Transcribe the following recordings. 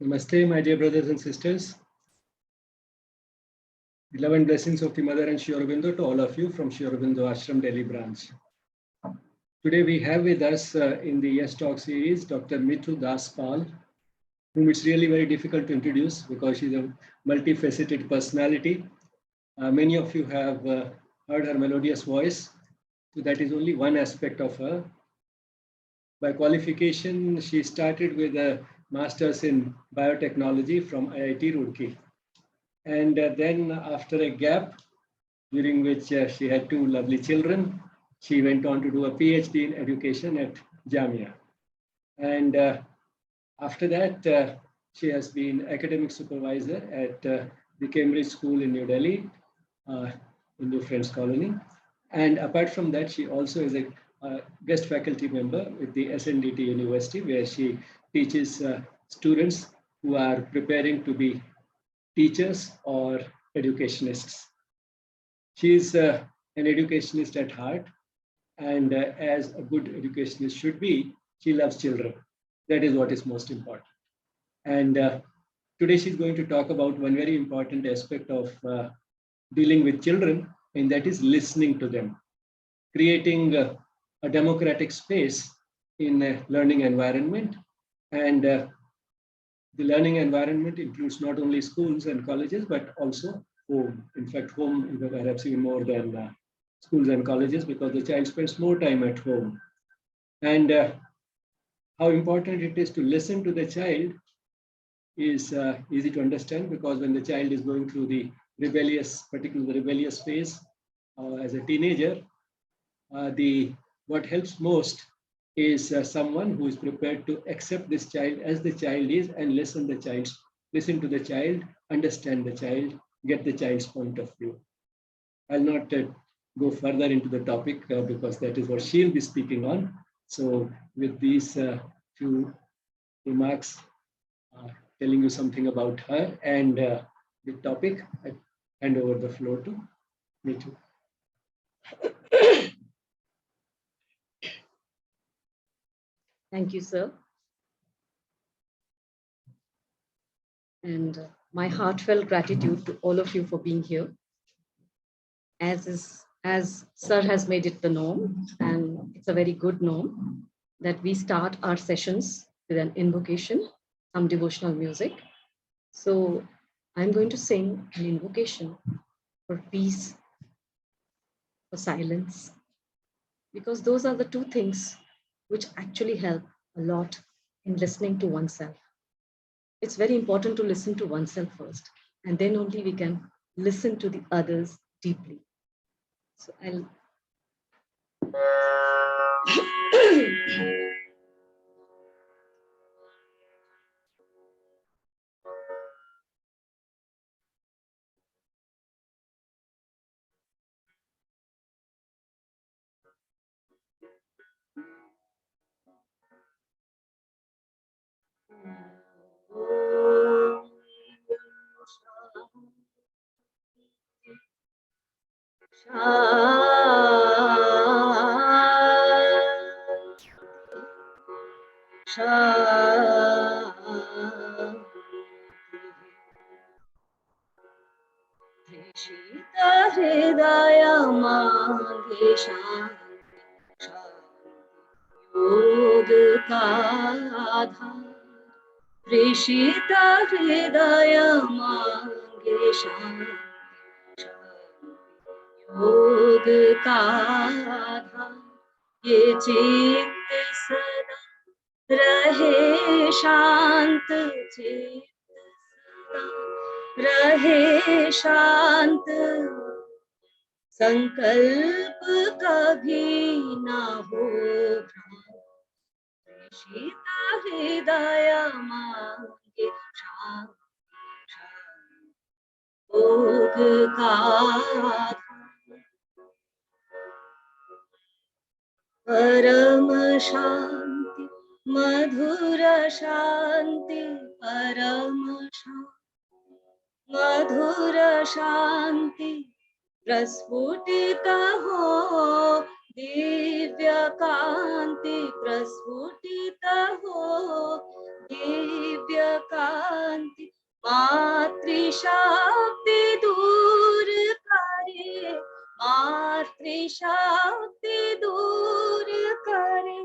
Namaste, my dear brothers and sisters. Love and blessings of the Mother and Sri Aurobindo to all of you from Sri Aurobindo Ashram Delhi branch. Today we have with us in the Yes Talk series Dr. Mithu Pal, whom it's really very difficult to introduce because she's a multifaceted personality. Many of you have heard her melodious voice. So that is only one aspect of her. By qualification, she started with a master's in biotechnology from IIT Roorkee. And then after a gap, during which she had two lovely children, she went on to do a PhD in education at Jamia. And after that, she has been academic supervisor at the Cambridge School in New Delhi, in New Friends Colony. And apart from that, she also is a guest faculty member with the SNDT University, where she teaches students who are preparing to be teachers or educationists. She is an educationist at heart, and as a good educationist should be, she loves children. That is what is most important. And today she's going to talk about one very important aspect of dealing with children, and that is listening to them, creating a democratic space in a learning environment. And the learning environment includes not only schools and colleges, but also home. In fact, home is perhaps even more than schools and colleges, because the child spends more time at home. And how important it is to listen to the child is easy to understand, because when the child is going through the particularly the rebellious phase as a teenager, what helps most is someone who is prepared to accept this child as the child is and listen to the child, understand the child, get the child's point of view. I'll not go further into the topic because that is what she'll be speaking on. So with these few remarks, telling you something about her and the topic, I hand over the floor to Mithu. Thank you, sir. And my heartfelt gratitude to all of you for being here. As sir has made it the norm, and it's a very good norm, that we start our sessions with an invocation, some devotional music. So I'm going to sing an invocation for peace, for silence, because those are the two things which actually help a lot in listening to oneself. It's very important to listen to oneself first, and then only we can listen to the others deeply. So I'll Hridaya Mange Shanti Yoga Ka Aadhar Prishita Hridaya Mange Shanti Yoga Ka Aadhar Ye Chitt Sada Rahe Shant Chitt Sada रहे शांत संकल्प कभी ना हो शीता हृदय मांगे भोग का परम शांति मधुर शांति परम शांति मधुर शांति प्रस्फुटित हो दिव्य कांति प्रस्फुटित हो दिव्य कांति मातृशक्ति दूर करे, मातृशक्ति दूर करे,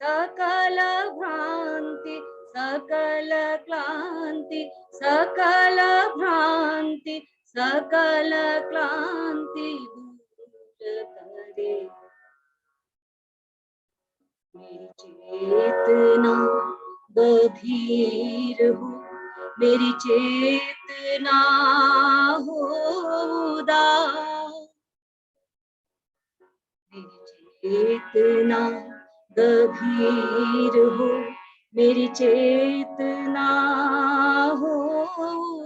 सकल भ्रांति सकल क्लांति, सकल भ्रांति सकल क्लांति दूर करे। मेरी चेतना गंभीर हो, मेरी चेतना हो उदार, मेरी चेतना गंभीर हो, मेरी चेतना हो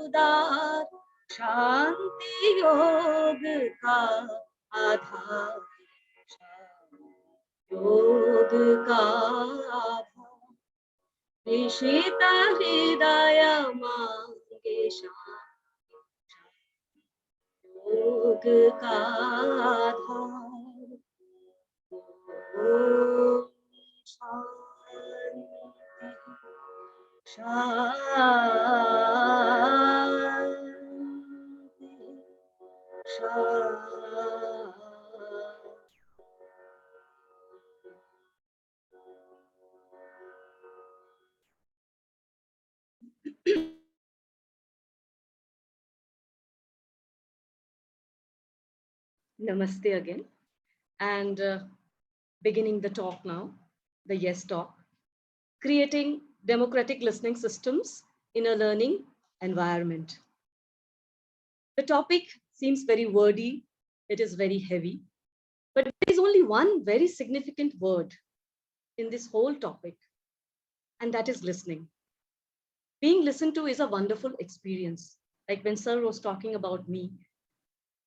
उदार, शांति योग का आधार, योग का आधार, निशित हृदय मांगे शांति, योग का आधार, ओम शांति शांति शांति। Namaste again, and beginning the talk now, the yes talk, creating democratic listening systems in a learning environment. The topic seems very wordy, it is very heavy, but there is only one very significant word in this whole topic, and that is listening. Being listened to is a wonderful experience. Like when Sir was talking about me,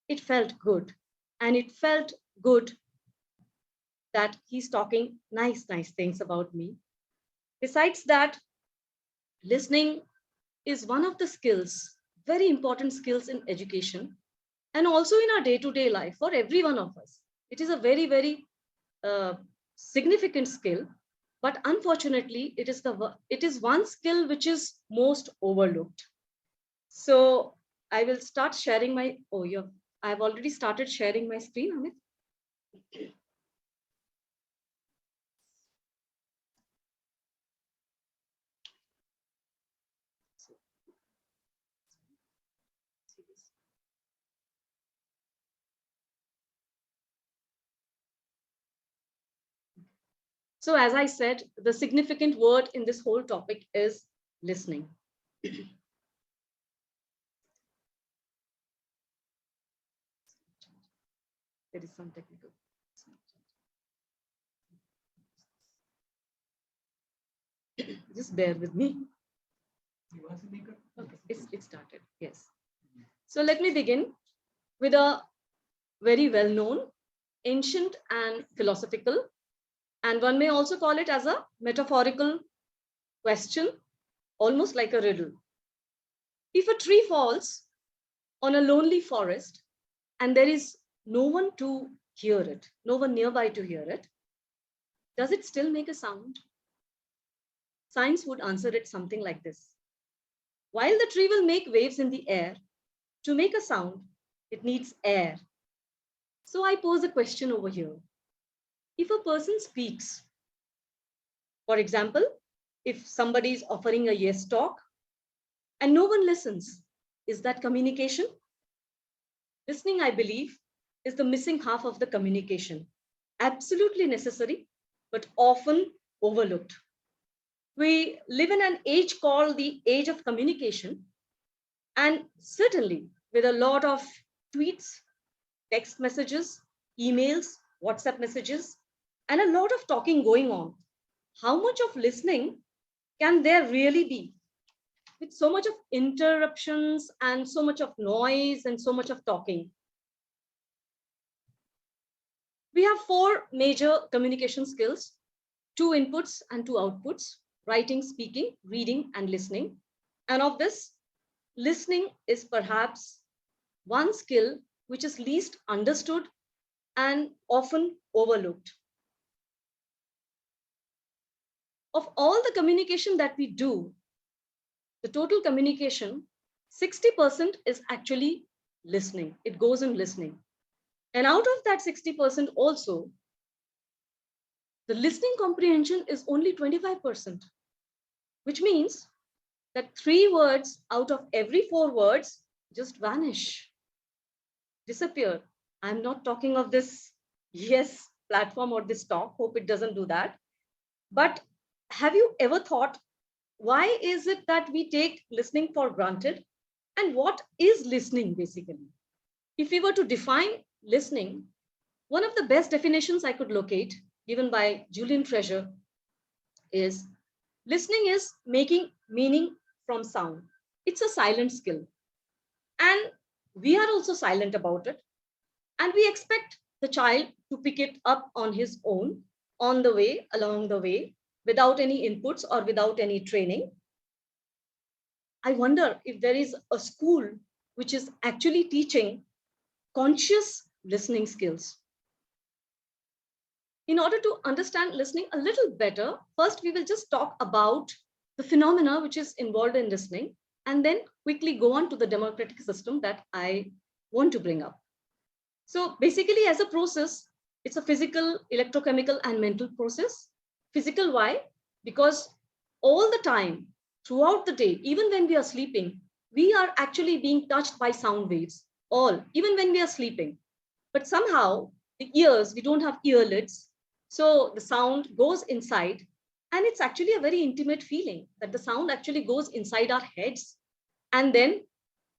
it felt good. And it felt good that he's talking nice things about me. Besides that, listening is one of the skills, very important skills in education and also in our day-to-day life for every one of us. It is a very significant skill, but unfortunately, it is one skill which is most overlooked. So I will start sharing my, I've already started sharing my screen, Amit. So as I said, the significant word in this whole topic is listening. There is some technical. Just bear with me. Okay, it started, yes. So let me begin with a very well-known, ancient and philosophical, and one may also call it as a metaphorical question, almost like a riddle. If a tree falls on a lonely forest and there is no one to hear it, no one nearby to hear it, does it still make a sound? Science would answer it something like this. While the tree will make waves in the air, to make a sound, it needs air. So I pose a question over here. If a person speaks, for example, if somebody is offering a yes talk and no one listens, is that communication? Listening, I believe, is the missing half of the communication. Absolutely necessary, but often overlooked. We live in an age called the age of communication, and certainly with a lot of tweets, text messages, emails, WhatsApp messages, and a lot of talking going on. How much of listening can there really be? With so much of interruptions and so much of noise and so much of talking. We have 4 major communication skills, 2 inputs and 2 outputs, writing, speaking, reading, and listening. And of this, listening is perhaps one skill which is least understood and often overlooked. of all the communication that we do, the total communication, 60% is actually listening. It goes in listening. And out of that 60% also, the listening comprehension is only 25%, which means that 3 words out of every 4 words just vanish, disappear. I'm not talking of this yes platform or this talk. Hope it doesn't do that. But have you ever thought, why is it that we take listening for granted? And what is listening basically? If we were to define listening, one of the best definitions I could locate, given by Julian Treasure, is listening is making meaning from sound. It's a silent skill. And we are also silent about it. And we expect the child to pick it up on his own, on the way, along the way, without any inputs or without any training. I wonder if there is a school which is actually teaching conscious listening skills. In order to understand listening a little better, first we will just talk about the phenomena which is involved in listening, and then quickly go on to the democratic system that I want to bring up. So basically, as a process, it's a physical, electrochemical, and mental process. Physical, why? Because all the time, throughout the day, even when we are sleeping, we are actually being touched by sound waves, all, even when we are sleeping. But somehow, the ears, we don't have earlids, so the sound goes inside, and it's actually a very intimate feeling that the sound actually goes inside our heads. And then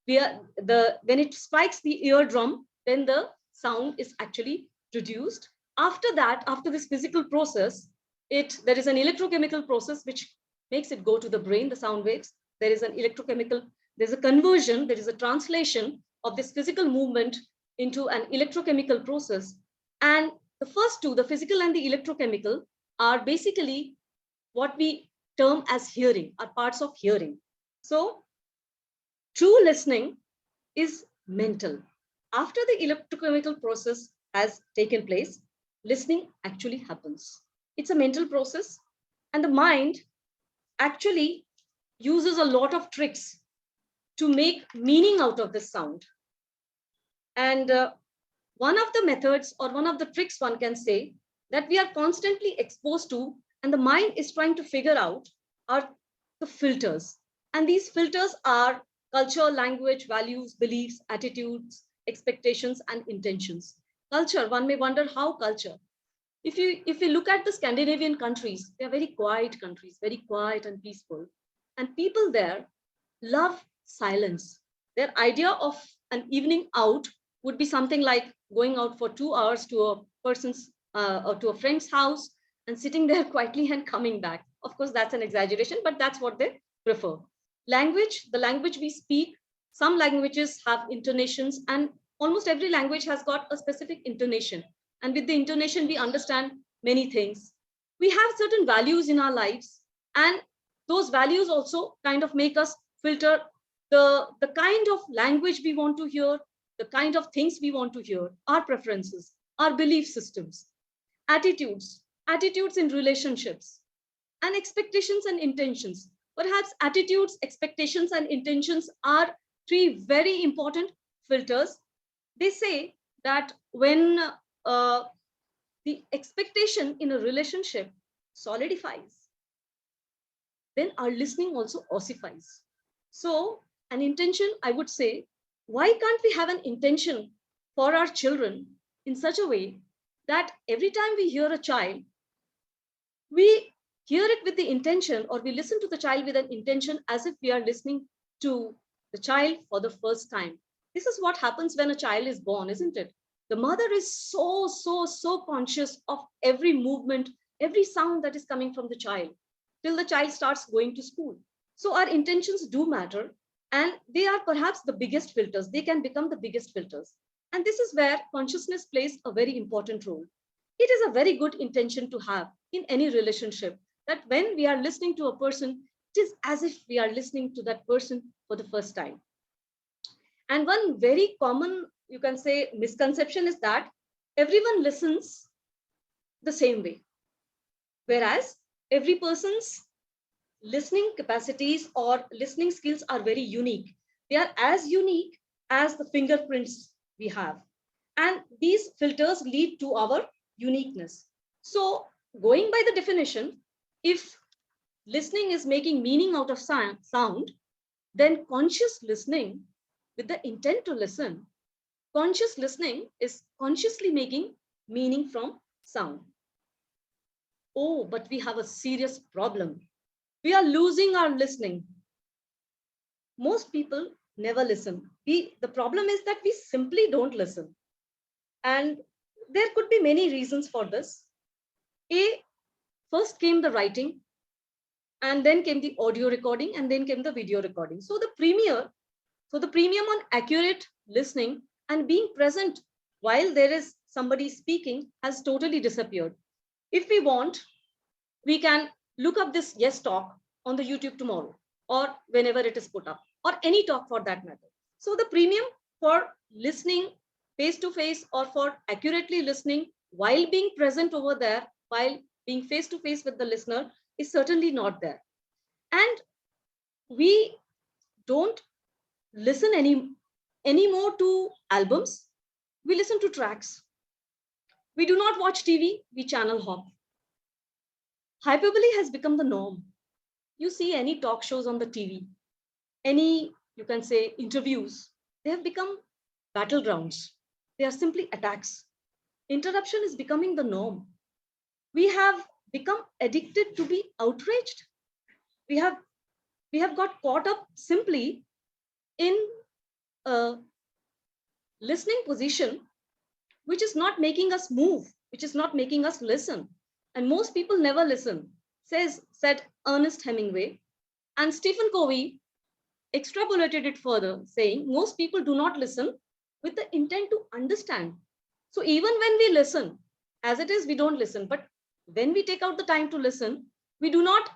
when it strikes the eardrum, then the sound is actually produced. After that, after this physical process, there is an electrochemical process which makes it go to the brain, the sound waves. There is an electrochemical, there's a conversion, there is a translation of this physical movement into an electrochemical process. And the first two, the physical and the electrochemical, are basically what we term as hearing, are parts of hearing. So true listening is mental. After the electrochemical process has taken place, listening actually happens. It's a mental process, and the mind actually uses a lot of tricks to make meaning out of this sound. And one of the methods or one of the tricks, one can say, that we are constantly exposed to and the mind is trying to figure out are the filters. And these filters are culture, language, values, beliefs, attitudes, expectations, and intentions. Culture, one may wonder how culture. If you look at the Scandinavian countries, they are very quiet countries, very quiet and peaceful. And people there love silence. Their idea of an evening out would be something like going out for 2 hours to a person's or to a friend's house and sitting there quietly and coming back. Of course, that's an exaggeration, but that's what they prefer. Language, the language we speak, some languages have intonations, and almost every language has got a specific intonation. And with the intonation, we understand many things. We have certain values in our lives, and those values also kind of make us filter the kind of language we want to hear, the kind of things we want to hear, our preferences, our belief systems, attitudes in relationships, and expectations and intentions. Perhaps attitudes, expectations, and intentions are 3 very important filters. They say that when the expectation in a relationship solidifies, then our listening also ossifies. So an intention, I would say, why can't we have an intention for our children in such a way that every time we hear a child, we hear it with the intention, or we listen to the child with an intention as if we are listening to the child for the first time. This is what happens when a child is born, isn't it? The mother is so conscious of every movement, every sound that is coming from the child till the child starts going to school. So our intentions do matter, and they are perhaps the biggest filters. They can become the biggest filters. And this is where consciousness plays a very important role. It is a very good intention to have in any relationship, that when we are listening to a person, it is as if we are listening to that person for the first time. And one very common, you can say, misconception is that everyone listens the same way. Whereas Every person's listening capacities or listening skills are very unique. They are as unique as the fingerprints we have. And these filters lead to our uniqueness. So, going by the definition, if listening is making meaning out of sound, then conscious listening with the intent to listen, conscious listening is consciously making meaning from sound. Oh, but we have a serious problem. We are losing our listening. Most people never listen. The problem is that we simply don't listen. And there could be many reasons for this. First came the writing, and then came the audio recording, and then came the video recording. So the premium on accurate listening and being present while there is somebody speaking has totally disappeared. If we want, we can look up this yes talk on the YouTube tomorrow or whenever it is put up, or any talk for that matter. So the premium for listening face to face or for accurately listening while being present over there, while being face to face with the listener, is certainly not there. And we don't listen anymore to albums. We listen to tracks. We do not watch TV, we channel hop. Hyperbole has become the norm. You see any talk shows on the TV, any, you can say, interviews, they have become battlegrounds. They are simply attacks. Interruption is becoming the norm. We have become addicted to be outraged. We have got caught up simply in a listening position which is not making us move, which is not making us listen. And most people never listen, said Ernest Hemingway. And Stephen Covey extrapolated it further, saying most people do not listen with the intent to understand. So even when we listen, as it is, we don't listen. But when we take out the time to listen, we do not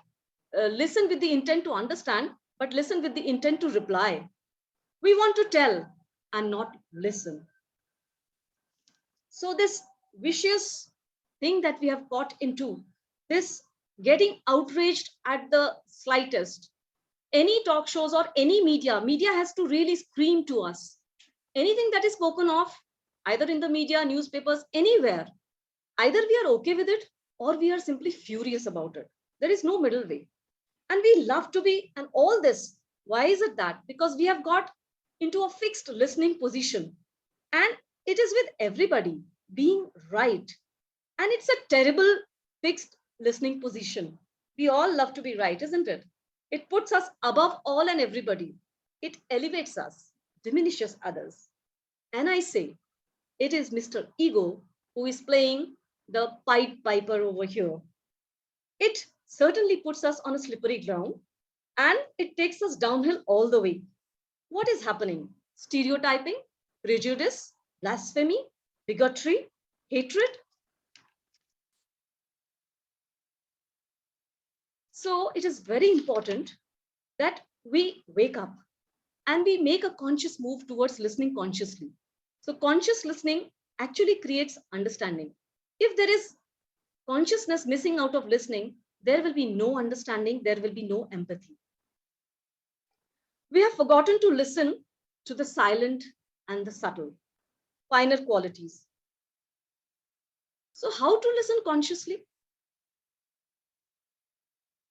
listen with the intent to understand, but listen with the intent to reply. We want to tell and not listen. So this vicious thing that we have got into, this getting outraged at the slightest, any talk shows or any media has to really scream to us. Anything that is spoken of, either in the media, newspapers, anywhere, either we are okay with it or we are simply furious about it. There is no middle way. And we love to be, and all this, why is it that? Because we have got into a fixed listening position. And it is with everybody being right. And it's a terrible fixed listening position. We all love to be right, isn't it? It puts us above all and everybody. It elevates us, diminishes others. And I say, it is Mr. Ego who is playing the Pied Piper over here. It certainly puts us on a slippery ground and it takes us downhill all the way. What is happening? Stereotyping, prejudice, blasphemy, bigotry, hatred. So it is very important that we wake up and we make a conscious move towards listening consciously. So conscious listening actually creates understanding. If there is consciousness missing out of listening, there will be no understanding, there will be no empathy. We have forgotten to listen to the silent and the subtle, finer qualities. So how to listen consciously?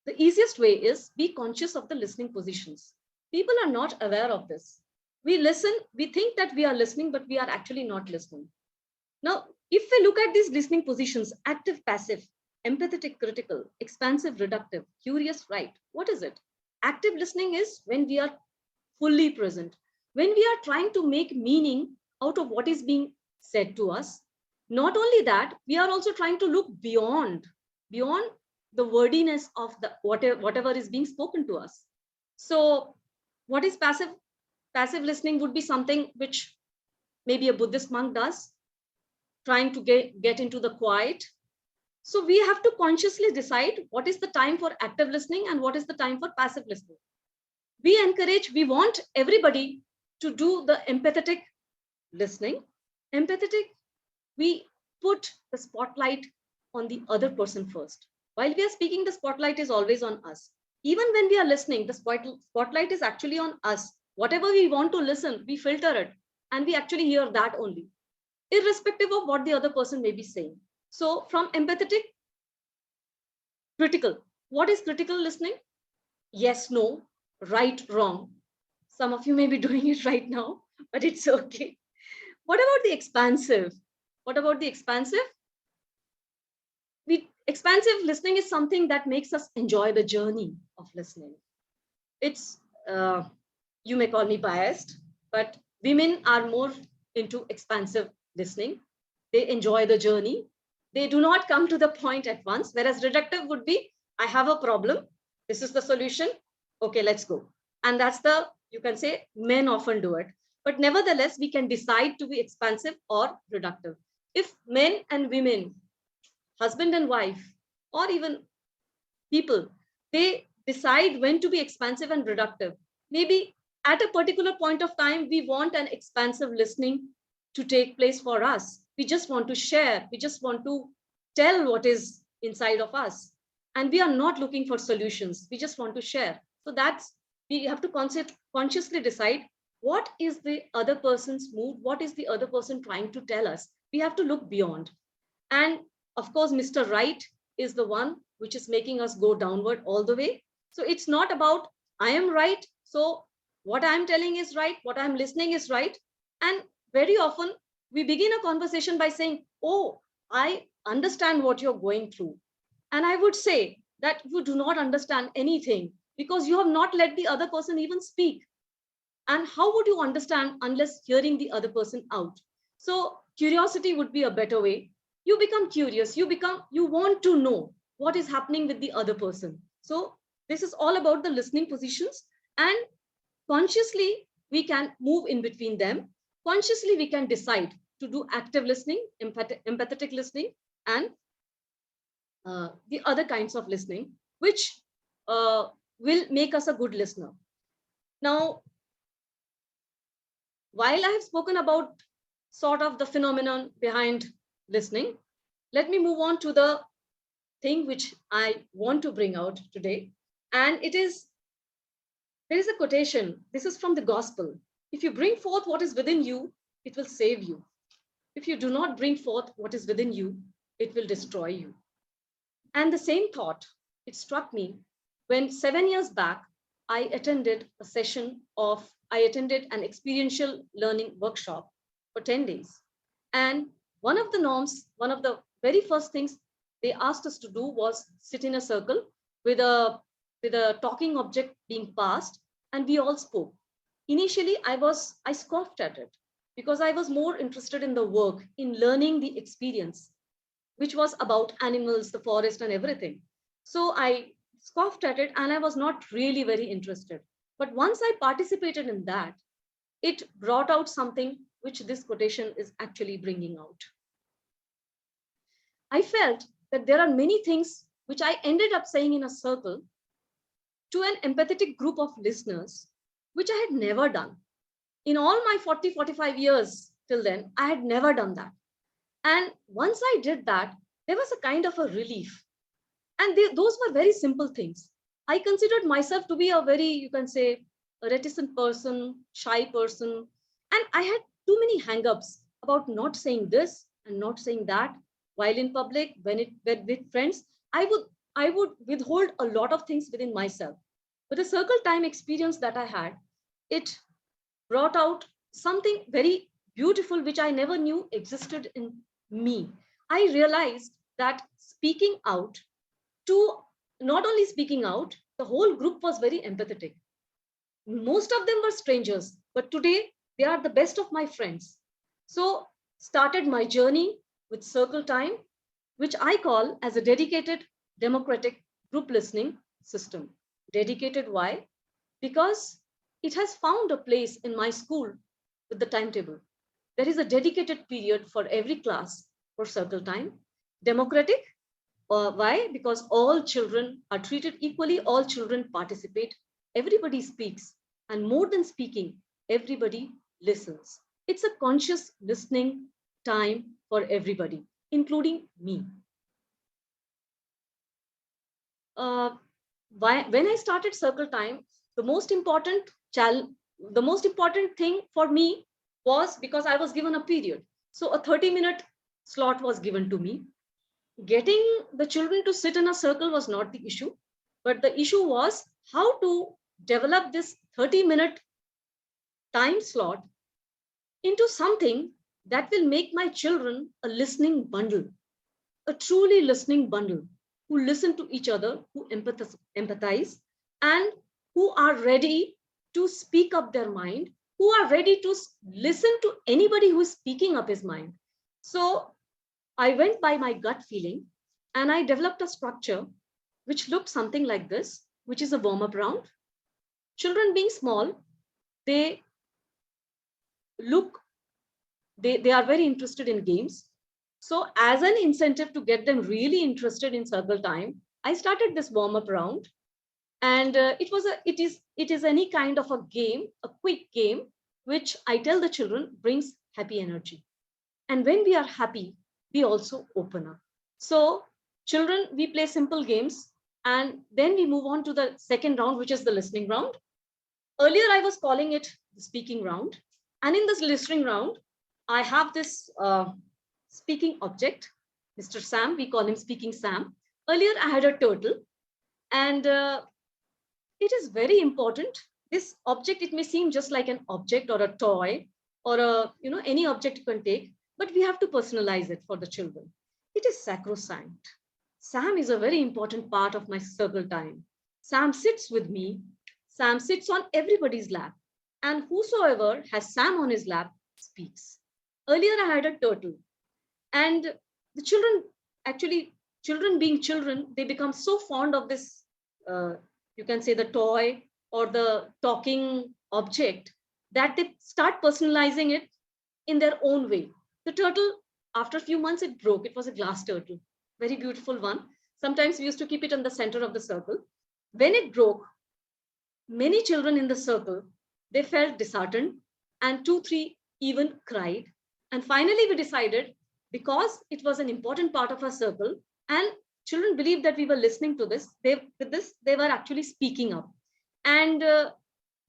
The easiest way is be conscious of the listening positions. People are not aware of this. We listen, we think that we are listening, but we are actually not listening. Now, if we look at these listening positions, active, passive, empathetic, critical, expansive, reductive, curious, right, what is it? Active listening is when we are fully present, when we are trying to make meaning out of what is being said to us. Not only that, we are also trying to look beyond the wordiness of the whatever is being spoken to us. So what is passive? Passive listening would be something which maybe a Buddhist monk does, trying to get into the quiet. So we have to consciously decide what is the time for active listening and what is the time for passive listening. We want everybody to do the empathetic listening. Empathetic, we put the spotlight on the other person first. While we are speaking, the spotlight is always on us. Even when we are listening, the spotlight is actually on us. Whatever we want to listen, we filter it and we actually hear that only, irrespective of what the other person may be saying. So from empathetic, critical. What is critical listening? Yes, no, right, wrong. Some of you may be doing it right now, but it's okay. What about the expansive? What about the expansive? Expansive listening is something that makes us enjoy the journey of listening. It's, you may call me biased, but women are more into expansive listening. They enjoy the journey. They do not come to the point at once, whereas reductive would be, I have a problem. This is the solution. Okay, let's go. And that's the, you can say, men often do it. But nevertheless, we can decide to be expansive or reductive. If men and women, husband and wife, or even people, they decide when to be expansive and reductive. Maybe at a particular point of time, we want an expansive listening to take place for us. We just want to share. We just want to tell what is inside of us. And we are not looking for solutions. We just want to share. So that's, we have to consciously decide what is the other person's mood, what is the other person trying to tell us. We have to look beyond. And of course, Mr. Right is the one which is making us go downward all the way. So it's not about I am right, so what I'm telling is right, what I'm listening is right. And very often we begin a conversation by saying, oh, I understand what you're going through. And I would say that you do not understand anything because you have not let the other person even speak. And how would you understand unless hearing the other person out? So curiosity would be a better way. You become curious, you want to know what is happening with the other person. So this is all about the listening positions, and consciously we can move in between them. Consciously we can decide to do active listening, empathetic listening, and the other kinds of listening, which will make us a good listener. Now, while I have spoken about sort of the phenomenon behind listening, let me move on to the thing which I want to bring out today. And it is, there is a quotation. This is from the gospel. If you bring forth what is within you, it will save you. If you do not bring forth what is within you, it will destroy you. And the same thought, it struck me when 7 years back, I attended an experiential learning workshop for 10 days. And one of the norms, one of the very first things they asked us to do was sit in a circle with a talking object being passed, and we all spoke. Initially, I scoffed at it because I was more interested in the work, in learning the experience, which was about animals, the forest, and everything. So I scoffed at it and I was not really very interested. But once I participated in that, it brought out something which this quotation is actually bringing out. I felt that there are many things which I ended up saying in a circle to an empathetic group of listeners, which I had never done. In all my 40, 45 years till then, I had never done that. And once I did that, there was a kind of a relief. And those were very simple things. I considered myself to be a very, you can say, a reticent person, shy person. And I had too many hang-ups about not saying this and not saying that. While in public, when with friends, I would withhold a lot of things within myself. But the circle time experience that I had, it brought out something very beautiful, which I never knew existed in me. I realized that speaking out, to not only speaking out, the whole group was very empathetic. Most of them were strangers, but today they are the best of my friends. So started my journey with circle time, which I call as a dedicated democratic group listening system. Dedicated why? Because it has found a place in my school with the timetable. There is a dedicated period for every class for circle time. Democratic, why? Because all children are treated equally, all children participate, everybody speaks, and more than speaking, everybody listens. It's a conscious listening time for everybody, including me. when I started circle time, the most important thing for me was because I was given a period. So a 30-minute slot was given to me. Getting the children to sit in a circle was not the issue, but the issue was how to develop this 30-minute time slot into something that will make my children a listening bundle, a truly listening bundle, who listen to each other, who empathize, and who are ready to speak up their mind, who are ready to listen to anybody who is speaking up his mind. So I went by my gut feeling and I developed a structure which looked something like this, which is a warm-up round. Children being small, they look, they are very interested in games. So as an incentive to get them really interested in circle time, I started this warm-up round. And it is any kind of a game, a quick game, which I tell the children brings happy energy. And when we are happy, we also open up. So children, we play simple games, and then we move on to the second round, which is the listening round. Earlier, I was calling it the speaking round. And in this listening round, I have this speaking object, Mr. Sam. We call him Speaking Sam. Earlier, I had a turtle. And it is very important. This object, it may seem just like an object or a toy or any object you can take, but we have to personalize it for the children. It is sacrosanct. Sam is a very important part of my circle time. Sam sits with me. Sam sits on everybody's lap. And whosoever has Sam on his lap speaks. Earlier, I had a turtle. And the children being children, they become so fond of this, you can say the toy or the talking object, that they start personalizing it in their own way. The turtle, after a few months, it broke. It was a glass turtle, very beautiful one. Sometimes we used to keep it in the center of the circle. When it broke, many children in the circle, they felt disheartened, and 2, 3 even cried. And finally, we decided, because it was an important part of our circle, and children believed that we were listening to this, they were actually speaking up. And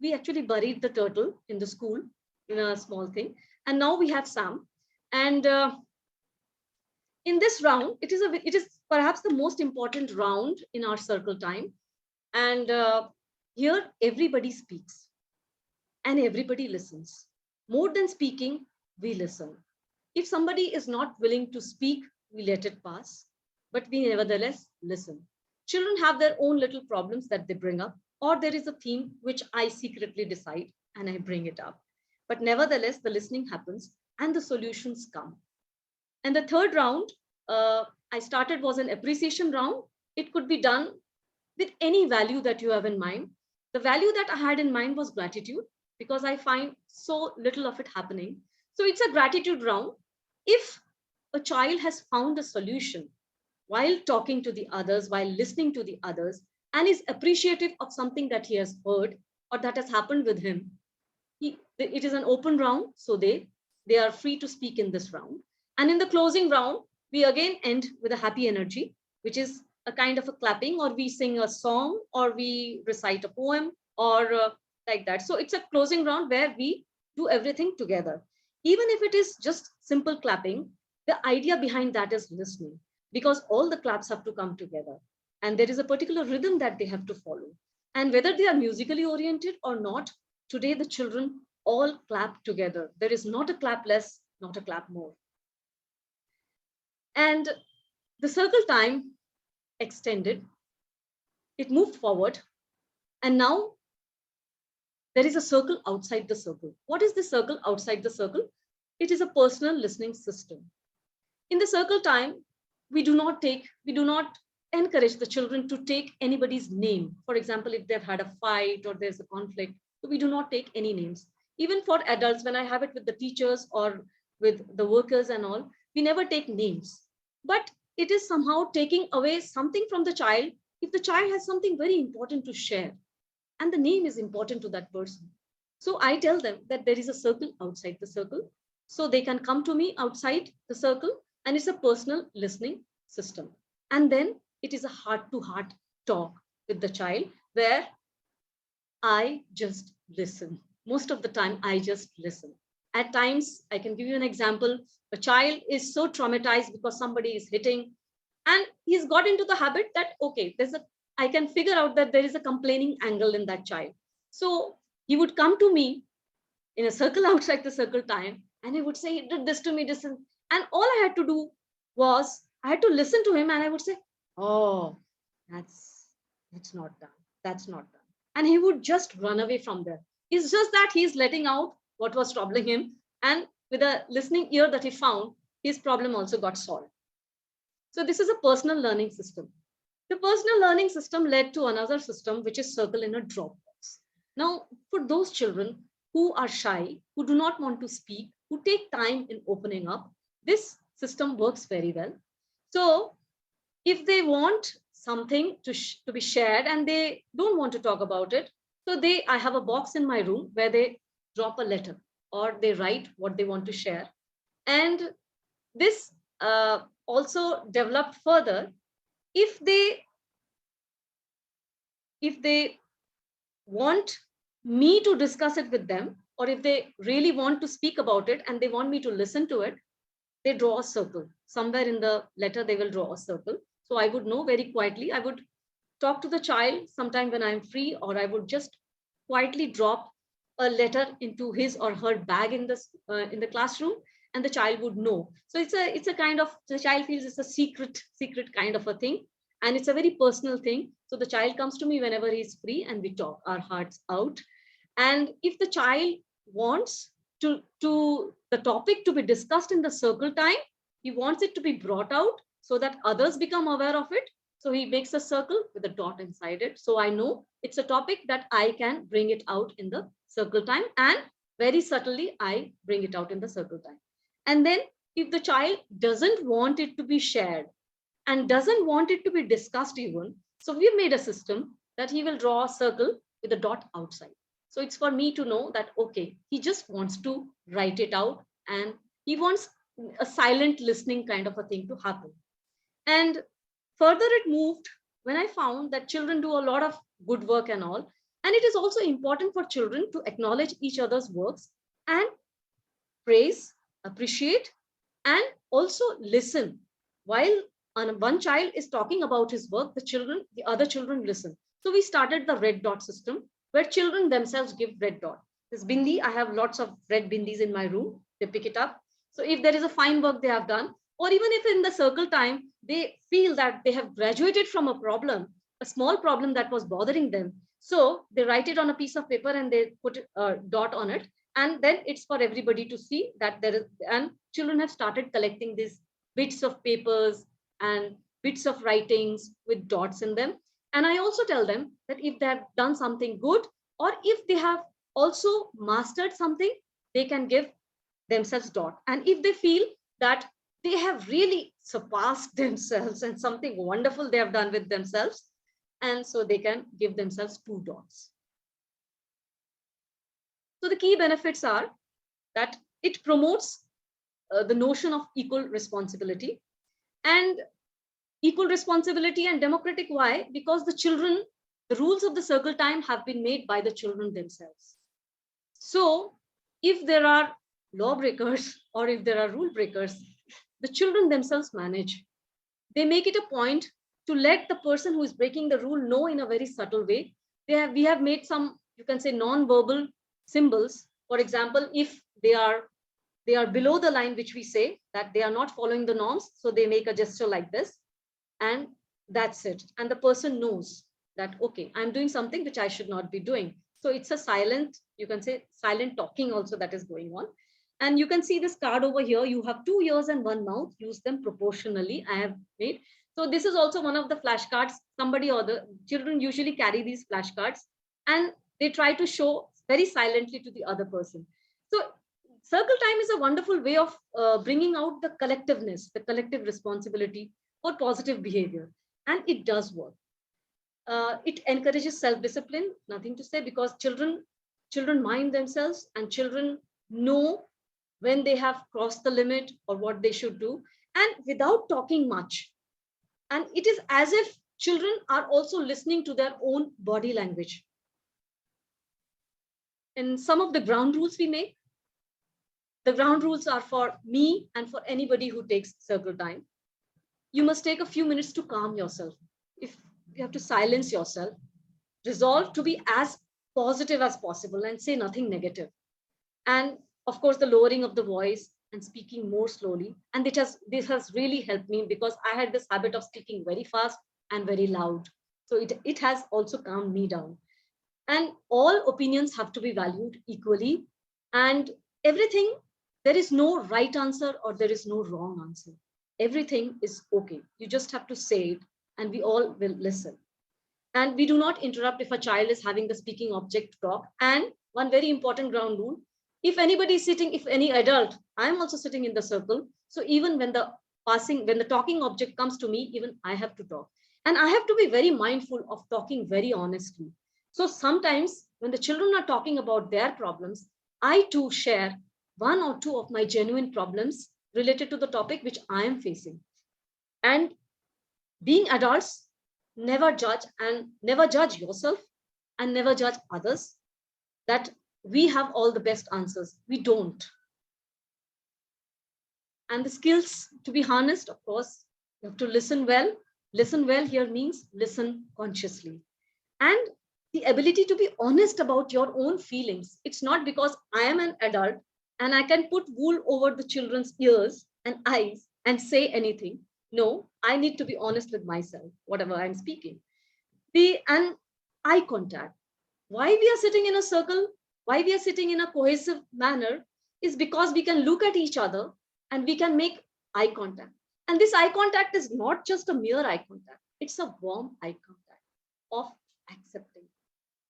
we actually buried the turtle in the school in a small thing. And now we have Sam. And in this round, it is perhaps the most important round in our circle time. And here, everybody speaks and everybody listens. More than speaking, we listen. If somebody is not willing to speak, we let it pass, but we nevertheless listen. Children have their own little problems that they bring up, or there is a theme which I secretly decide and I bring it up. But nevertheless, the listening happens and the solutions come. And the third round I started was an appreciation round. It could be done with any value that you have in mind. The value that I had in mind was gratitude, because I find so little of it happening. So it's a gratitude round. If a child has found a solution while talking to the others, while listening to the others, and is appreciative of something that he has heard or that has happened with him, it is an open round, so they are free to speak in this round. And in the closing round, we again end with a happy energy, which is a kind of a clapping, or we sing a song, or we recite a poem, or like that. So it's a closing round where we do everything together. Even if it is just simple clapping, the idea behind that is listening, because all the claps have to come together. And there is a particular rhythm that they have to follow. And whether they are musically oriented or not, today the children all clap together. There is not a clap less, not a clap more. And the circle time extended, it moved forward, and now there is a circle outside the circle. What is the circle outside the circle? It is a personal listening system. In the circle time, we do not encourage the children to take anybody's name. For example, if they've had a fight or there's a conflict, so we do not take any names. Even for adults, when I have it with the teachers or with the workers and all, we never take names. But it is somehow taking away something from the child if the child has something very important to share, and the name is important to that person. So I tell them that there is a circle outside the circle, so they can come to me outside the circle, and it's a personal listening system. And then it is a heart-to-heart talk with the child where I just listen. Most of the time, I just listen. At times, I can give you an example. A child is so traumatized because somebody is hitting, and he's got into the habit that, okay, I can figure out that there is a complaining angle in that child. So he would come to me in a circle outside the circle time, and he would say, he did this to me, this, and all I had to do was I had to listen to him, and I would say, oh, that's not done. That's not done. And he would just run away from there. It's just that he's letting out what was troubling him. And with a listening ear that he found, his problem also got solved. So this is a personal learning system. The personal learning system led to another system, which is circle in a drop box. Now, for those children who are shy, who do not want to speak, who take time in opening up, this system works very well. So if they want something to be shared and they don't want to talk about it, so I have a box in my room where they drop a letter or they write what they want to share. And this also developed further. If they want me to discuss it with them, or if they really want to speak about it and they want me to listen to it, they draw a circle. Somewhere in the letter, they will draw a circle. So I would know very quietly. I would talk to the child sometime when I'm free, or I would just quietly drop a letter into his or her bag in the classroom, and the child would know. So it's a kind of, the child feels it's a secret kind of a thing, and it's a very personal thing. So the child comes to me whenever he's free, and we talk our hearts out. And if the child wants to the topic to be discussed in the circle time, he wants it to be brought out so that others become aware of it. So he makes a circle with a dot inside it. So I know it's a topic that I can bring it out in the circle time, and very subtly I bring it out in the circle time. And then if the child doesn't want it to be shared and doesn't want it to be discussed even, so we've made a system that he will draw a circle with a dot outside. So it's for me to know that, okay, he just wants to write it out and he wants a silent listening kind of a thing to happen. And further it moved when I found that children do a lot of good work and all. And it is also important for children to acknowledge each other's works and praise, appreciate, and also listen. While one child is talking about his work, the other children listen. So we started the red dot system where children themselves give red dot. This bindi, I have lots of red bindis in my room. They pick it up. So if there is a fine work they have done, or even if in the circle time, they feel that they have graduated from a problem, a small problem that was bothering them. So they write it on a piece of paper and they put a dot on it. And then it's for everybody to see that there is, and children have started collecting these bits of papers and bits of writings with dots in them. And I also tell them that if they have done something good, or if they have also mastered something, they can give themselves dot. And if they feel that they have really surpassed themselves and something wonderful they have done with themselves, and so they can give themselves 2 dots. So the key benefits are that it promotes the notion of equal responsibility. And equal responsibility and democratic, why? Because the rules of the circle time have been made by the children themselves. So if there are lawbreakers or if there are rule breakers, the children themselves manage. They make it a point to let the person who is breaking the rule know in a very subtle way. We have made some, you can say, non-verbal symbols. For example, if they are below the line, which we say that they are not following the norms, so they make a gesture like this, and that's it. And the person knows that, okay, I'm doing something which I should not be doing. So it's a silent, you can say, silent talking also that is going on. And you can see this card over here. You have 2 ears and 1 mouth. Use them proportionally. I have made. So this is also one of the flashcards. Somebody or the children usually carry these flashcards, and they try to show very silently to the other person. So circle time is a wonderful way of bringing out the collectiveness, the collective responsibility for positive behavior. And it does work. It encourages self-discipline, nothing to say, because children mind themselves, and children know when they have crossed the limit or what they should do, and without talking much. And it is as if children are also listening to their own body language. In some of the ground rules we make, the ground rules are for me and for anybody who takes circle time. You must take a few minutes to calm yourself. If you have to silence yourself, resolve to be as positive as possible and say nothing negative. And of course, the lowering of the voice and speaking more slowly. And this has really helped me because I had this habit of speaking very fast and very loud. So it has also calmed me down. And all opinions have to be valued equally. And everything, there is no right answer or there is no wrong answer. Everything is okay. You just have to say it and we all will listen. And we do not interrupt if a child is having the speaking object talk. And one very important ground rule, if anybody is sitting, if any adult, I'm also sitting in the circle. So even when the talking object comes to me, even I have to talk. And I have to be very mindful of talking very honestly. So sometimes when the children are talking about their problems, I too share one or two of my genuine problems related to the topic which I am facing. And being adults, never judge yourself and never judge others that we have all the best answers. We don't. And the skills to be harnessed, of course, you have to listen well. Listen well here means listen consciously. And the ability to be honest about your own feelings. It's not because I am an adult and I can put wool over the children's ears and eyes and say anything. No, I need to be honest with myself, whatever I'm speaking. And eye contact. Why we are sitting in a circle, why we are sitting in a cohesive manner is because we can look at each other and we can make eye contact. And this eye contact is not just a mere eye contact. It's a warm eye contact of accepting,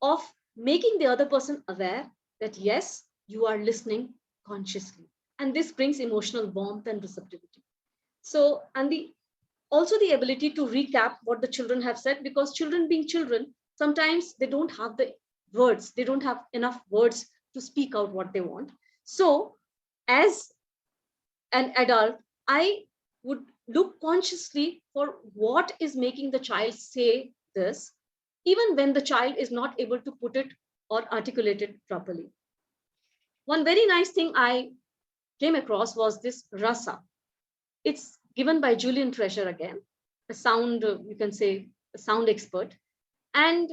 of making the other person aware that yes, you are listening consciously. And this brings emotional warmth and receptivity. So, and also the ability to recap what the children have said, because children being children, sometimes they don't have the words, they don't have enough words to speak out what they want. So as an adult, I would look consciously for what is making the child say this, even when the child is not able to put it or articulate it properly. One very nice thing I came across was this RASA. It's given by Julian Treasure again, a sound, you can say, a sound expert. And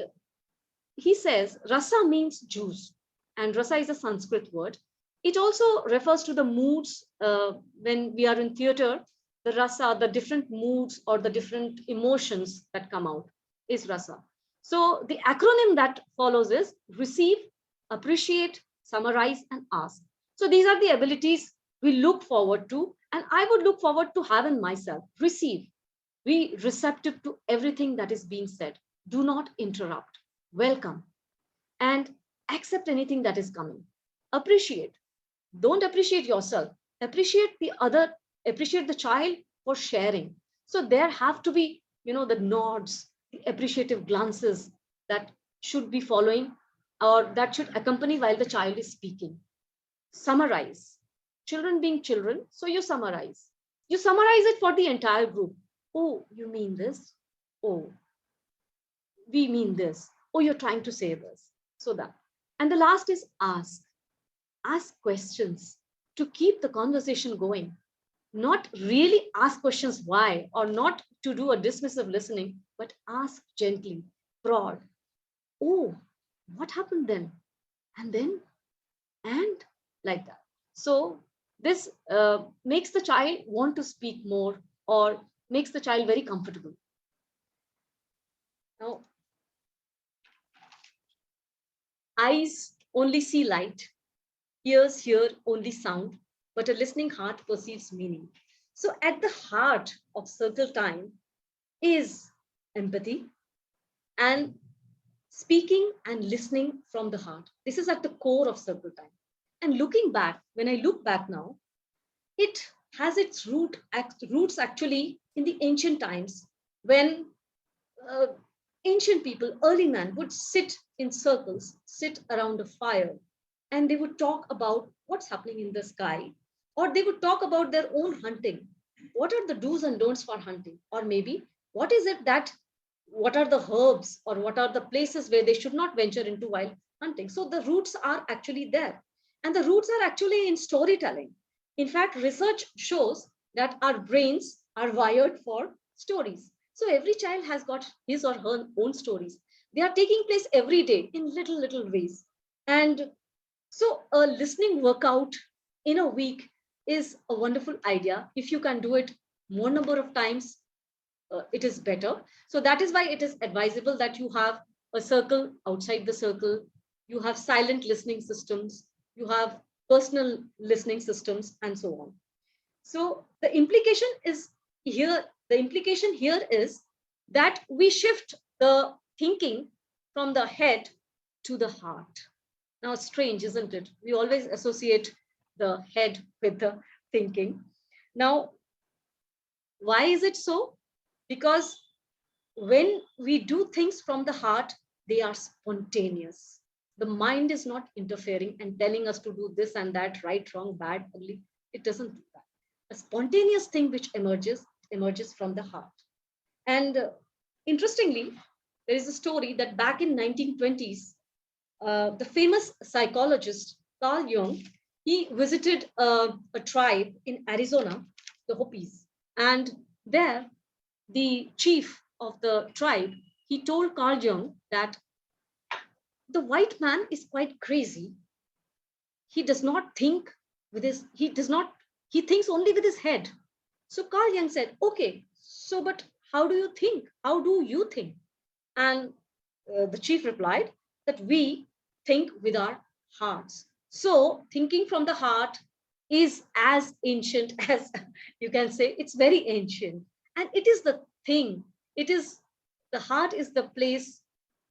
he says rasa means juice, and rasa is a Sanskrit word. It also refers to the moods when we are in theater. The rasa, the different moods or the different emotions that come out is rasa. So the acronym that follows is receive, appreciate, summarize, and ask. So these are the abilities we look forward to, and I would look forward to have in myself. Receive, be receptive to everything that is being said. Do not interrupt. Welcome and accept anything that is coming. Appreciate. Don't appreciate yourself. Appreciate the other, appreciate the child for sharing. So there have to be, the nods, the appreciative glances that should be following or that should accompany while the child is speaking. Summarize. Children being children, so you summarize. You summarize it for the entire group. Oh, you mean this? Oh, we mean this. Oh, you're trying to say this. So that. And the last is ask. Ask questions to keep the conversation going. Not really ask questions why, or not to do a dismissive listening, but ask gently, prod. Oh, what happened then? And then? And like that. So this makes the child want to speak more or makes the child very comfortable. Now, eyes only see light, ears hear only sound, but a listening heart perceives meaning. So at the heart of circle time is empathy and speaking and listening from the heart. This is at the core of circle time. And looking back, when I look back now, it has its roots actually in the ancient times when ancient people, early man, would sit in circles, sit around a fire, and they would talk about what's happening in the sky, or they would talk about their own hunting. What are the do's and don'ts for hunting? Or maybe what is it that what are the herbs or what are the places where they should not venture into while hunting. So the roots are actually there. And the roots are actually in storytelling. In fact, research shows that our brains are wired for stories. So every child has got his or her own stories. They are taking place every day in little ways. And so a listening workout in a week is a wonderful idea. If you can do it more number of times, it is better. So that is why it is advisable that you have a circle outside the circle. You have silent listening systems. You have personal listening systems, and so on. So the implication is here. The implication here is that we shift the thinking from the head to the heart. Now, strange, isn't it? We always associate the head with the thinking. Now, why is it so? Because when we do things from the heart, they are spontaneous. The mind is not interfering and telling us to do this and that, right, wrong, bad, ugly. It doesn't do that. A spontaneous thing which emerges from the heart. And interestingly, there is a story that back in 1920s, the famous psychologist Carl Jung, he visited a tribe in Arizona, the Hopis, and there the chief of the tribe, he told Carl Jung that the white man is quite crazy. He does not think with his, he thinks only with his head. So Carl Jung said, okay, so but how do you think? How do you think? And the chief replied that we think with our hearts. So thinking from the heart is as ancient as you can say. It's very ancient. And it is the thing. It is the heart is the place,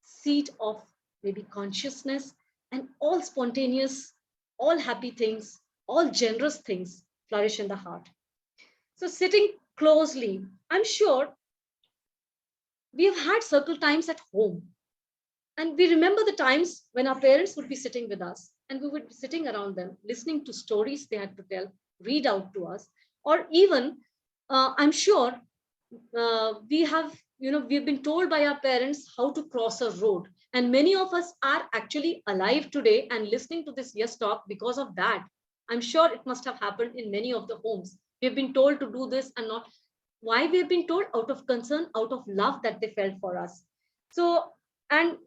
seat of maybe consciousness, and all spontaneous, all happy things, all generous things flourish in the heart. So sitting closely, I'm sure we have had circle times at home. And we remember the times when our parents would be sitting with us and we would be sitting around them, listening to stories they had to tell, read out to us, or even, I'm sure we've been told by our parents how to cross a road. And many of us are actually alive today and listening to this Yes Talk because of that. I'm sure it must have happened in many of the homes. We've been told to do this and not. Why we've been told? Out of concern, out of love that they felt for us. So, and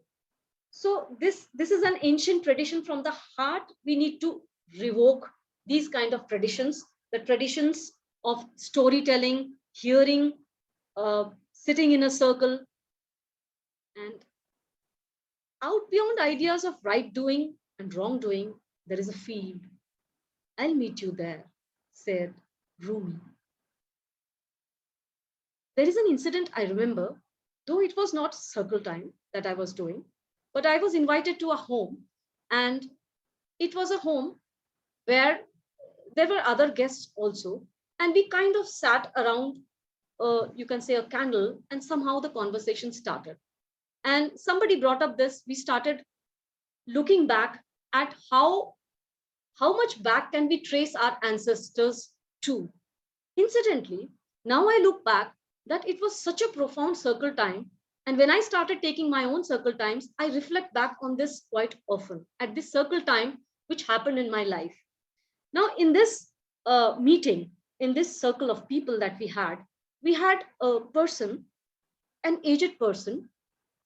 so this is an ancient tradition from the heart. We need to revoke these kind of traditions, the traditions of storytelling, hearing, sitting in a circle, and out beyond ideas of right doing and wrong doing, there is a field. I'll meet you there, said Rumi. There is an incident I remember, though it was not circle time that I was doing, but I was invited to a home, and it was a home where there were other guests also, and we kind of sat around, you can say, a candle, and somehow the conversation started. And somebody brought up this. We started looking back at how much back can we trace our ancestors to. Incidentally, now I look back that it was such a profound circle time. And when I started taking my own circle times, I reflect back on this quite often at this circle time which happened in my life. Now, in this meeting, in this circle of people that we had a person, an aged person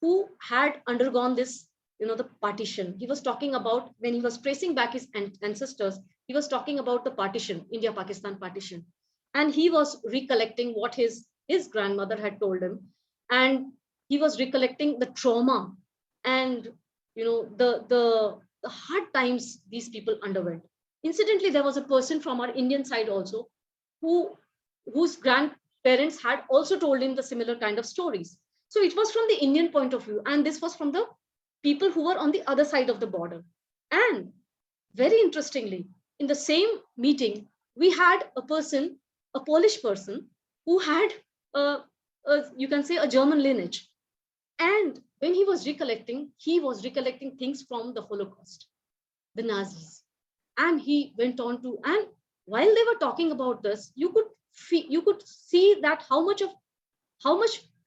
who had undergone this, the partition. He was talking about when he was tracing back his ancestors, he was talking about the partition, India-Pakistan partition. And he was recollecting what his grandmother had told him. And he was recollecting the trauma and, the hard times these people underwent. Incidentally, there was a person from our Indian side also whose grandparents had also told him the similar kind of stories. So it was from the Indian point of view, and this was from the people who were on the other side of the border. And very interestingly, in the same meeting, we had a person, a Polish person, who had, you can say, a German lineage. And when he was recollecting things from the Holocaust, the Nazis. And he went on to, and while they were talking about this, you could see that how much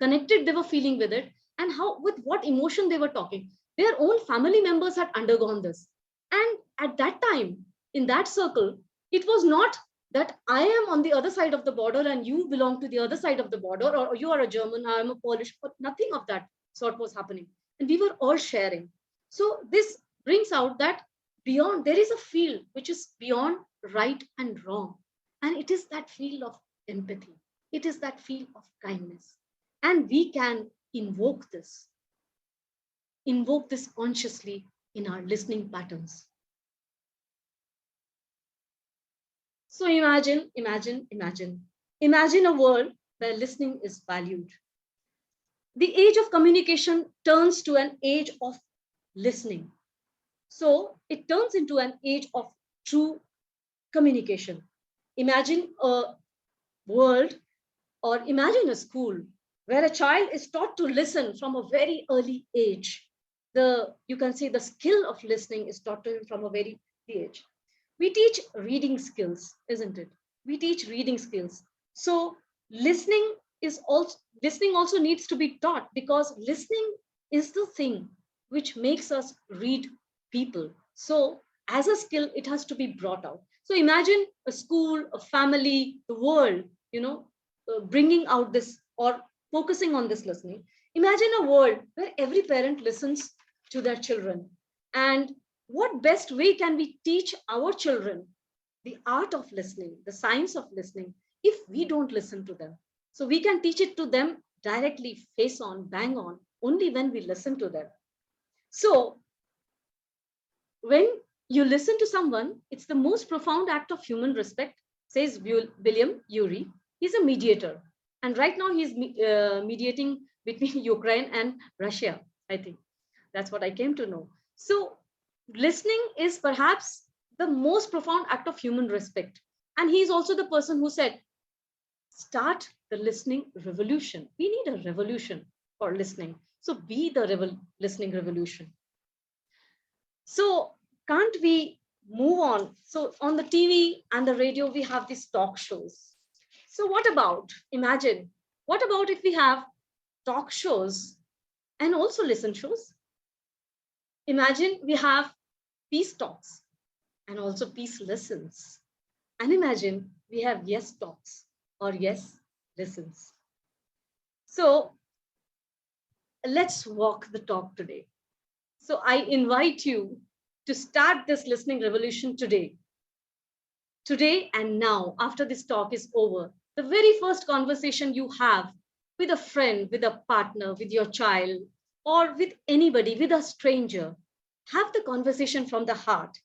connected they were feeling with it, and how, with what emotion they were talking. Their own family members had undergone this. And at that time, in that circle, it was not that I am on the other side of the border and you belong to the other side of the border, or you are a German, I am a Polish, but nothing of that sort was happening. And we were all sharing. So this brings out that beyond, there is a field which is beyond right and wrong. And it is that field of empathy. It is that field of kindness. And we can invoke this consciously in our listening patterns. So imagine a world where listening is valued. The age of communication turns to an age of listening. So it turns into an age of true communication. Imagine a world, or imagine a school where a child is taught to listen from a very early age. You can say the skill of listening is taught to him from a very early age. We teach reading skills, isn't it? We teach reading skills. So listening also needs to be taught, because listening is the thing which makes us read people. So as a skill, it has to be brought out. So imagine a school, a family, the world, bringing out this or focusing on this listening. Imagine a world where every parent listens to their children. And what best way can we teach our children the art of listening, the science of listening, if we don't listen to them? So we can teach it to them directly, face on, bang on, only when we listen to them. So when you listen to someone, it's the most profound act of human respect, says William Yuri. He's a mediator. And right now he's mediating between Ukraine and Russia, I think. That's what I came to know. So listening is perhaps the most profound act of human respect. And he's also the person who said, start the listening revolution. We need a revolution for listening. So be the listening revolution. So can't we move on? So on the TV and the radio, we have these talk shows. So what about if we have talk shows and also listen shows? Imagine we have peace talks and also peace listens. And imagine we have yes talks or yes listens. So let's walk the talk today. So I invite you to start this listening revolution today. Today and now, after this talk is over, the very first conversation you have with a friend, with a partner, with your child, or with anybody, with a stranger, have the conversation from the heart.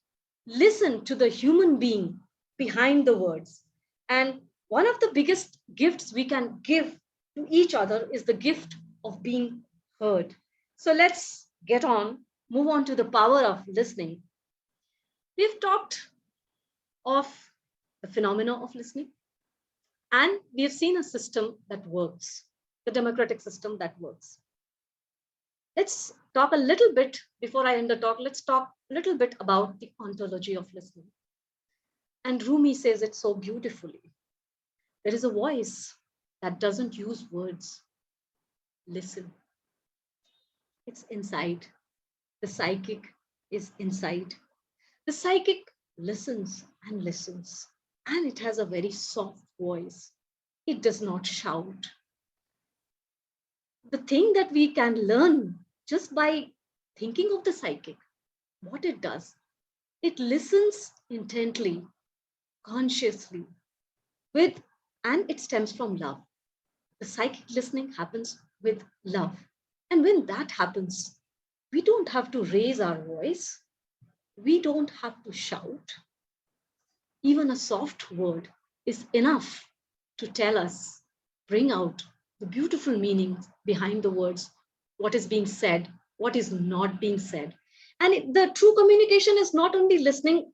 Listen to the human being behind the words. And one of the biggest gifts we can give to each other is the gift of being heard. So let's move on to the power of listening. We've talked of the phenomena of listening, and we have seen a system that works, the democratic system that works. Let's talk a little bit, before I end the talk, let's talk a little bit about the ontology of listening. And Rumi says it so beautifully. There is a voice that doesn't use words. Listen. It's inside. The psychic is inside. The psychic listens and listens, and it has a very soft voice. It does not shout. The thing that we can learn just by thinking of the psychic, what it does, it listens intently, consciously, and it stems from love. The psychic listening happens with love. And when that happens, we don't have to raise our voice. We don't have to shout. Even a soft word is enough to tell us, bring out the beautiful meanings behind the words, what is being said, what is not being said. And the true communication is not only listening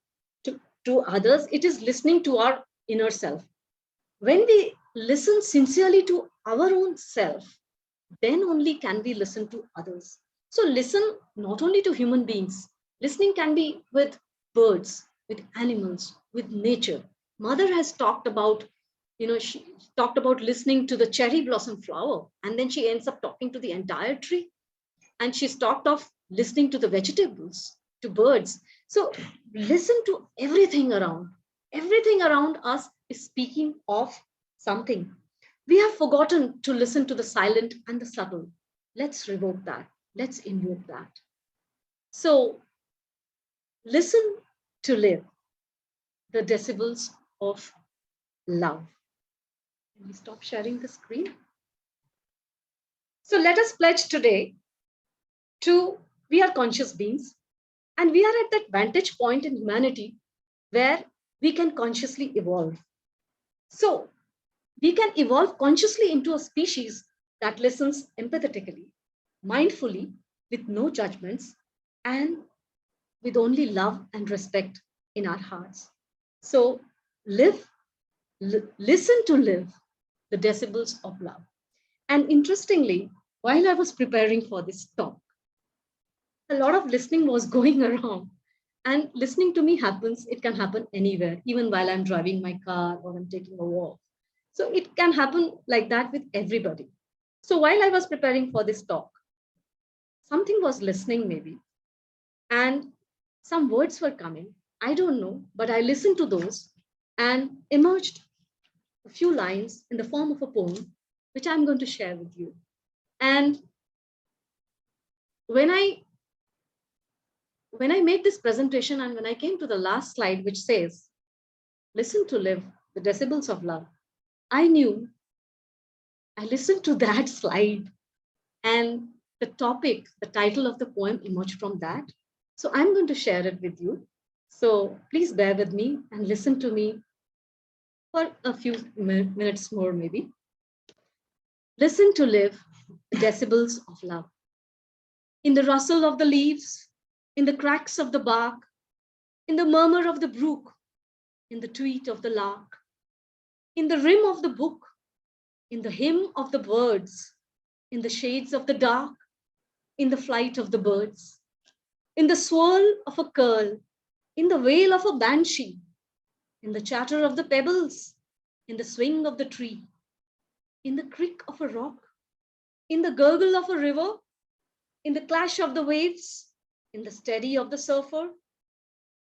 to others, it is listening to our inner self. When we listen sincerely to our own self, then only can we listen to others. So listen not only to human beings, listening can be with birds, with animals, with nature. Mother has talked about She talked about listening to the cherry blossom flower, and then she ends up talking to the entire tree. And she's talked of listening to the vegetables, to birds. So listen to everything around. Everything around us is speaking of something. We have forgotten to listen to the silent and the subtle. Let's revoke that. Let's invoke that. So listen to live, the decibels of love. Can we stop sharing the screen? So let us pledge today to we are conscious beings, and we are at that vantage point in humanity where we can consciously evolve. So we can evolve consciously into a species that listens empathetically, mindfully, with no judgments, and with only love and respect in our hearts. So live, listen to live, the decibels of love. And interestingly, while I was preparing for this talk, a lot of listening was going around. And listening to me happens, it can happen anywhere, even while I'm driving my car or I'm taking a walk. So it can happen like that with everybody. So while I was preparing for this talk, something was listening maybe, and some words were coming. I don't know, but I listened to those and emerged a few lines in the form of a poem, which I'm going to share with you. And when I made this presentation and when I came to the last slide, which says, listen to live, the decibels of love, I knew I listened to that slide and the topic, the title of the poem emerged from that. So I'm going to share it with you. So please bear with me and listen to me for a few minutes more, maybe. Listen to live, the decibels of love. In the rustle of the leaves, in the cracks of the bark, in the murmur of the brook, in the tweet of the lark, in the rim of the book, in the hymn of the birds, in the shades of the dark, in the flight of the birds, in the swirl of a curl, in the wail of a banshee, in the chatter of the pebbles, in the swing of the tree, in the creak of a rock, in the gurgle of a river, in the clash of the waves, in the steady of the surfer,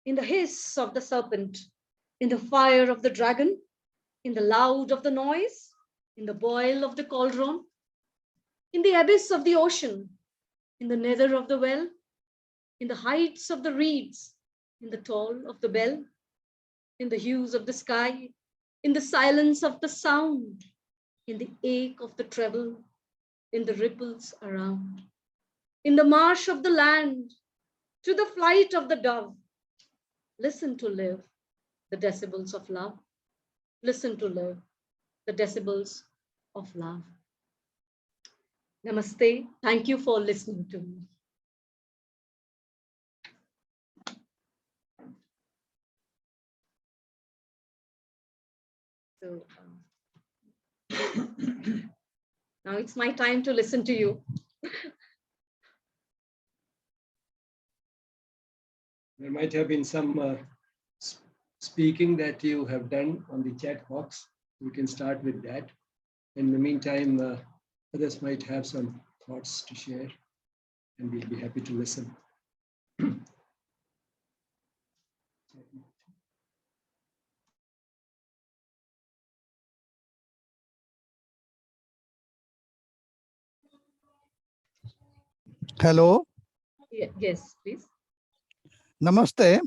in the hiss of the serpent, in the fire of the dragon, in the loud of the noise, in the boil of the cauldron, in the abyss of the ocean, in the nether of the well, in the heights of the reeds, in the toll of the bell, in the hues of the sky, in the silence of the sound, in the ache of the treble, in the ripples around, in the marsh of the land, to the flight of the dove. Listen to live, the decibels of love. Listen to live, the decibels of love. Namaste. Thank you for listening to me. So now it's my time to listen to you. There might have been some speaking that you have done on the chat box. We can start with that. In the meantime, others might have some thoughts to share, and we'll be happy to listen. Hello. Yes, please. Namaste.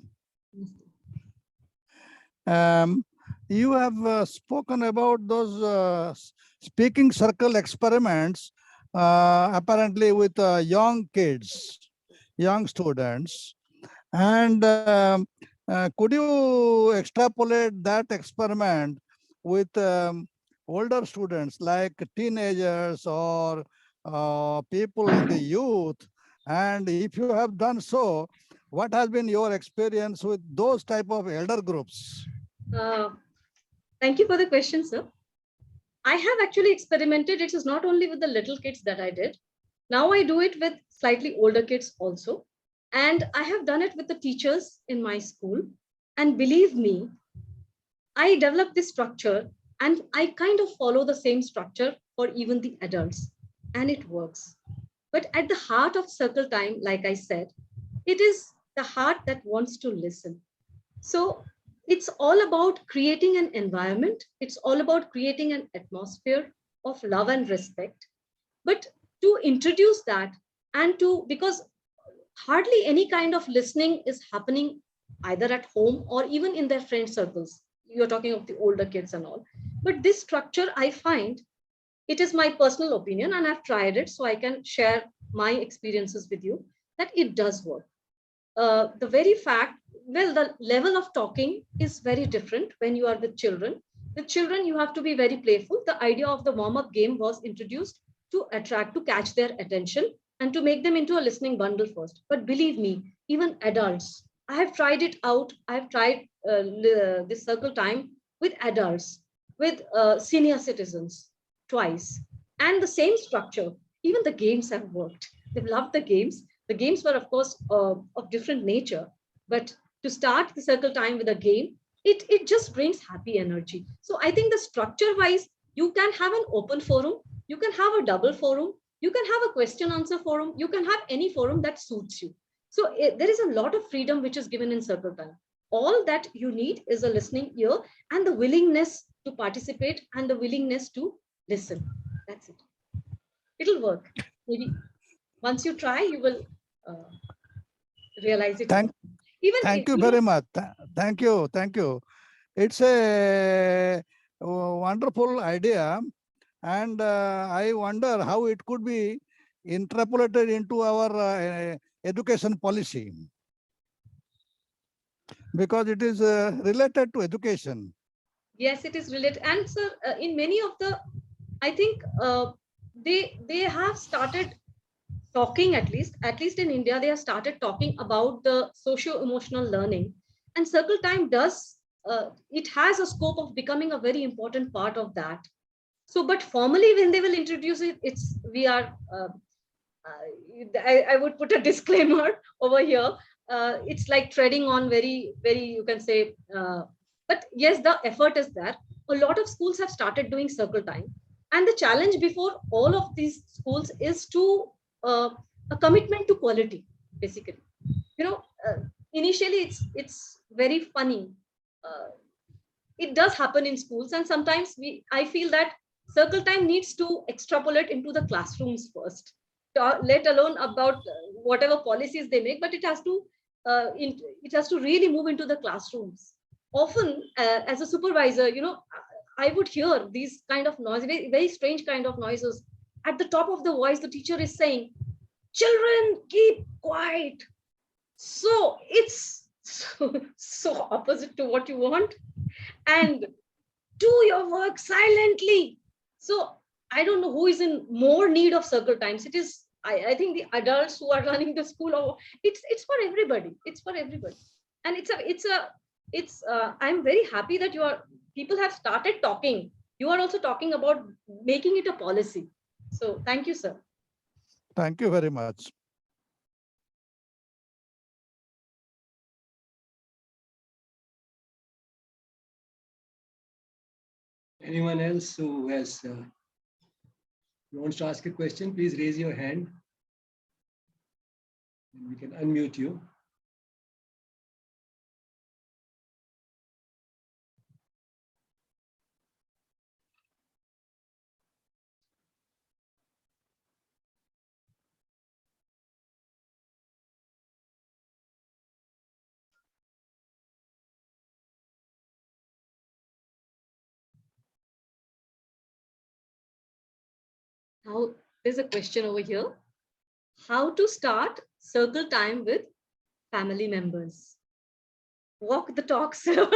You have spoken about those speaking circle experiments, apparently with young kids, young students. And could you extrapolate that experiment with older students like teenagers or people in the youth? And if you have done so, what has been your experience with those type of elder groups? Thank you for the question, sir. I have actually experimented. It is not only with the little kids that I did. Now I do it with slightly older kids also. And I have done it with the teachers in my school. And believe me, I developed this structure And I kind of follow the same structure for even the adults, and it works. But at the heart of circle time, like I said, it is the heart that wants to listen. So it's all about creating an environment. It's all about creating an atmosphere of love and respect. But to introduce that, and to, because hardly any kind of listening is happening either at home or even in their friend circles. You're talking of the older kids and all. But this structure, I find, it is my personal opinion, and I've tried it, so I can share my experiences with you, that it does work. The very fact, well, the level of talking is very different when you are with children. With children, you have to be very playful. The idea of the warm-up game was introduced to attract, to catch their attention and to make them into a listening bundle first. But believe me, even adults, I have tried it out. I have tried this circle time with adults, with senior citizens twice, and the same structure. Even the games have worked. They've loved the games. The games were, of course, of different nature, but to start the circle time with a game, it just brings happy energy. So I think the structure wise, you can have an open forum, you can have a double forum, you can have a question answer forum, you can have any forum that suits you. So there is a lot of freedom which is given in circle time. All that you need is a listening ear and the willingness to participate and the willingness to listen. That's it. It'll work. Maybe once you try, you will realize it. Even Thank you very much. Thank you. Thank you. It's a wonderful idea. And I wonder how it could be interpolated into our education policy, because it is related to education. Yes, it is related. And sir, in many of the, I think they have started talking, at least in India, they have started talking about the socio-emotional learning. And circle time does, it has a scope of becoming a very important part of that. So, but formally, when they will introduce it, it's, we are, I would put a disclaimer over here. It's like treading on very, you can say, but yes, the effort is there. A lot of schools have started doing circle time. And the challenge before all of these schools is to a commitment to quality, basically. You know, initially it's very funny. It does happen in schools, and sometimes I feel that circle time needs to extrapolate into the classrooms first, let alone about whatever policies they make, but it has to really move into the classrooms. Often, as a supervisor, you know, I would hear these kind of noise, very, very strange kind of noises. At the top of the voice, the teacher is saying, "Children, keep quiet." So it's so opposite to what you want. And do your work silently. So I don't know who is in more need of circle times. It is, I think, the adults who are running the school, or it's for everybody. It's for everybody. And I'm very happy that people have started talking. You are also talking about making it a policy. So thank you, sir. Thank you very much. Anyone else who wants to ask a question, please raise your hand. And we can unmute you. Now, there's a question over here. How to start circle time with family members? Walk the talk, sir.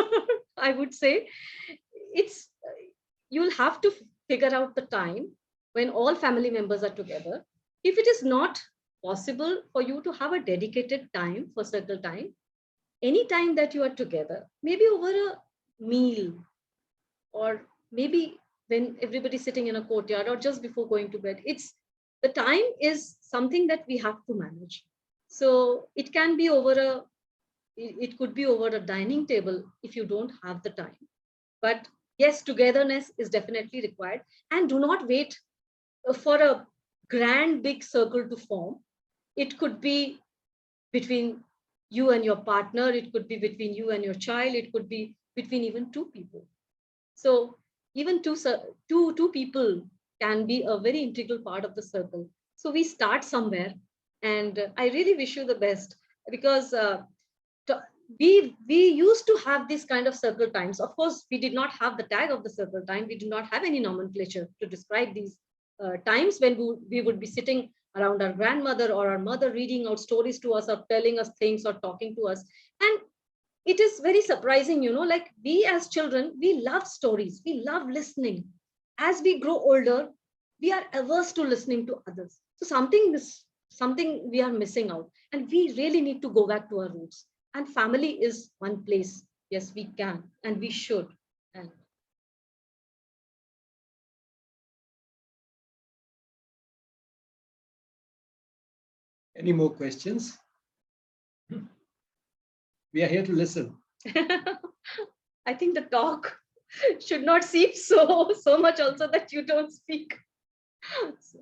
I would say it's, you'll have to figure out the time when all family members are together. If it is not possible for you to have a dedicated time for circle time, any time that you are together, maybe over a meal, or maybe when everybody's sitting in a courtyard, or just before going to bed, it's, the time is something that we have to manage. So it can be over it could be over a dining table if you don't have the time. But yes, togetherness is definitely required. And do not wait for a grand big circle to form. It could be between you and your partner, it could be between you and your child, it could be between even two people. So even two people can be a very integral part of the circle. So we start somewhere, and I really wish you the best, because we used to have this kind of circle times. Of course, we did not have the tag of the circle time. We did not have any nomenclature to describe these times when we would be sitting around our grandmother or our mother reading out stories to us or telling us things or talking to us. And it is very surprising, like we as children, we love stories, we love listening. As we grow older, we are averse to listening to others. So something we are missing out, and we really need to go back to our roots. And family is one place. Yes, we can and we should. And Any more questions? We are here to listen. I think the talk should not seem so much also that you don't speak. So.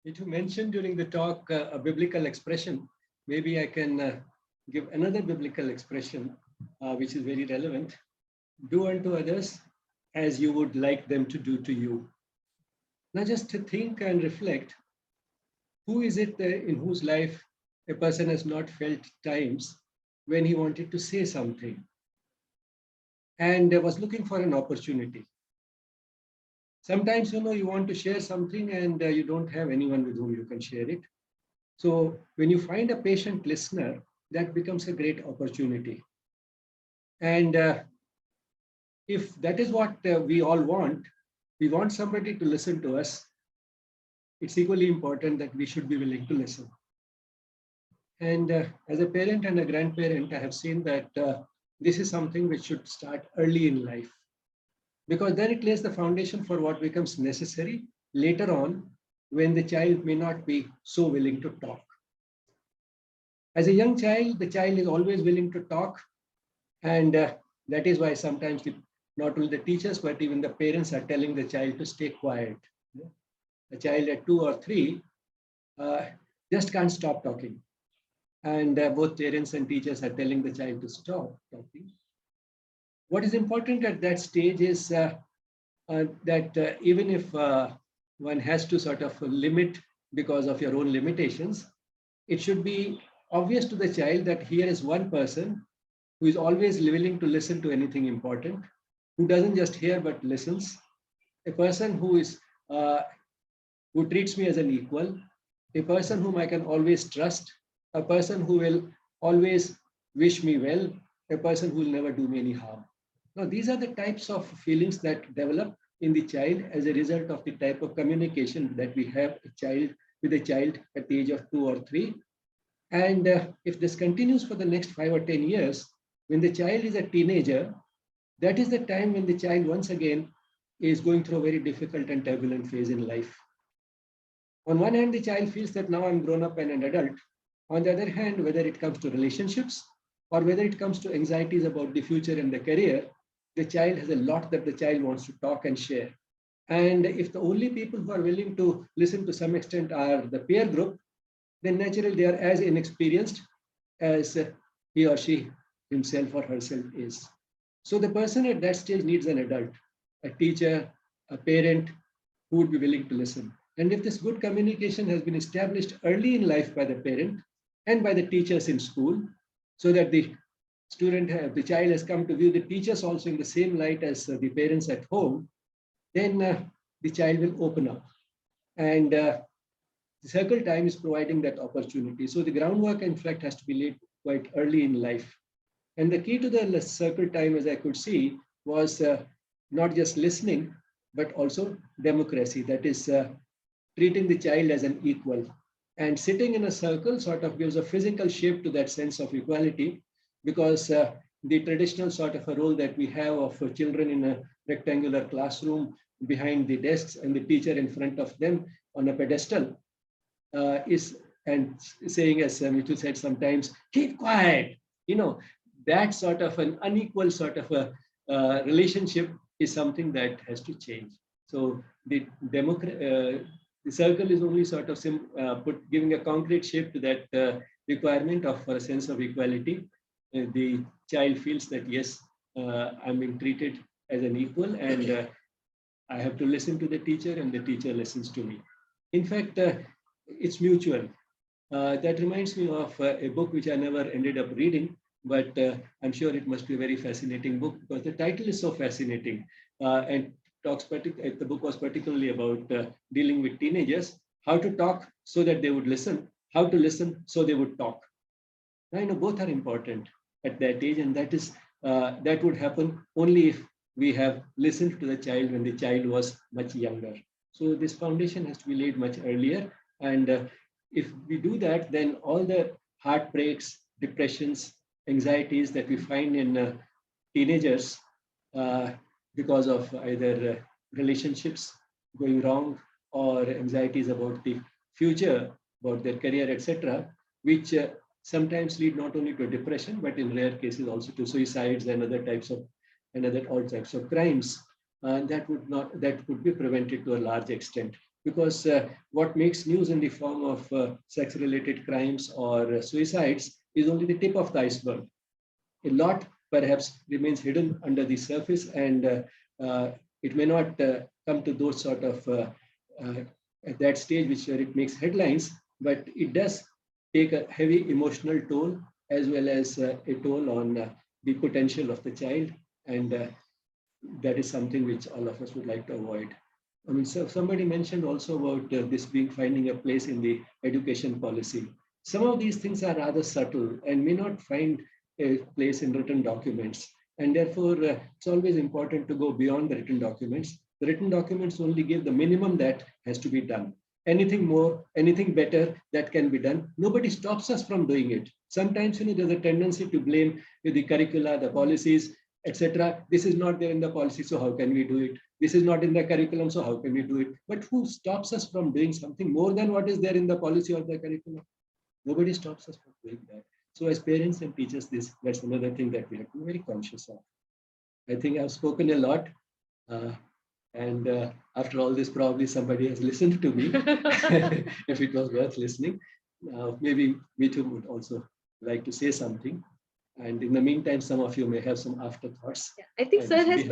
Mithu mentioned during the talk a biblical expression. Maybe I can give another biblical expression, which is very relevant. Do unto others as you would like them to do to you. Now just to think and reflect, who is it in whose life a person has not felt times when he wanted to say something and was looking for an opportunity? Sometimes, you want to share something and you don't have anyone with whom you can share it. So when you find a patient listener, that becomes a great opportunity. And if that is what we all want, we want somebody to listen to us, it's equally important that we should be willing to listen. And as a parent and a grandparent, I have seen that this is something which should start early in life, because then it lays the foundation for what becomes necessary later on when the child may not be so willing to talk. As a young child, the child is always willing to talk, and that is why sometimes not only the teachers, but even the parents are telling the child to stay quiet. A child at 2 or 3 just can't stop talking. And both parents and teachers are telling the child to stop talking. What is important at that stage is that even if one has to sort of limit because of your own limitations, it should be obvious to the child that here is one person who is always willing to listen to anything important, who doesn't just hear but listens, a person who treats me as an equal, a person whom I can always trust, a person who will always wish me well, a person who will never do me any harm. Now, these are the types of feelings that develop in the child as a result of the type of communication that we have with a child at the age of 2 or 3. And if this continues for the next 5 or 10 years, when the child is a teenager, that is the time when the child once again is going through a very difficult and turbulent phase in life. On one hand, the child feels that now I'm grown up and an adult. On the other hand, whether it comes to relationships or whether it comes to anxieties about the future and the career, the child has a lot that the child wants to talk and share. And if the only people who are willing to listen to some extent are the peer group, then naturally they are as inexperienced as he or she himself or herself is. So the person at that stage needs an adult, a teacher, a parent who would be willing to listen. And if this good communication has been established early in life by the parent and by the teachers in school, so that the child has come to view the teachers also in the same light as the parents at home, then the child will open up. And the circle time is providing that opportunity. So the groundwork, in fact, has to be laid quite early in life. And the key to the circle time, as I could see, was not just listening, but also democracy. That is treating the child as an equal. And sitting in a circle sort of gives a physical shape to that sense of equality, because the traditional sort of a role that we have of children in a rectangular classroom behind the desks and the teacher in front of them on a pedestal is and saying, as Mithu said sometimes, keep quiet. That sort of an unequal sort of a relationship is something that has to change. So the circle is only sort of giving a concrete shape to that requirement of a sense of equality. The child feels that, yes, I'm being treated as an equal, and I have to listen to the teacher, and the teacher listens to me. In fact, it's mutual. That reminds me of a book which I never ended up reading, but I'm sure it must be a very fascinating book because the title is so fascinating, and the book was particularly about dealing with teenagers, how to talk so that they would listen, how to listen so they would talk. I know both are important at that age, and that would happen only if we have listened to the child when the child was much younger. So this foundation has to be laid much earlier, and if we do that, then all the heartbreaks, depressions, anxieties that we find in teenagers because of either relationships going wrong or anxieties about the future, about their career, etc., which sometimes lead not only to depression, but in rare cases also to suicides and all types of crimes. That could be prevented to a large extent, because what makes news in the form of sex-related crimes or suicides is only the tip of the iceberg. A lot perhaps remains hidden under the surface, and it may not come to those sort of at that stage where it makes headlines, but it does take a heavy emotional toll as well as a toll on the potential of the child, and that is something which all of us would like to avoid. I mean, so somebody mentioned also about this finding a place in the education policy. Some of these things are rather subtle and may not find a place in written documents. And therefore, it's always important to go beyond the written documents. The written documents only give the minimum that has to be done. Anything more, anything better that can be done, nobody stops us from doing it. Sometimes, there's a tendency to blame the curricula, the policies, etc. This is not there in the policy, so how can we do it? This is not in the curriculum, so how can we do it? But who stops us from doing something more than what is there in the policy or the curriculum? Nobody stops us from doing that. So as parents and teachers, that's another thing that we have to be very conscious of. I think I've spoken a lot. And after all this, probably somebody has listened to me, if it was worth listening. Maybe Mithu would also like to say something. And in the meantime, some of you may have some afterthoughts. Yeah, I think Sir has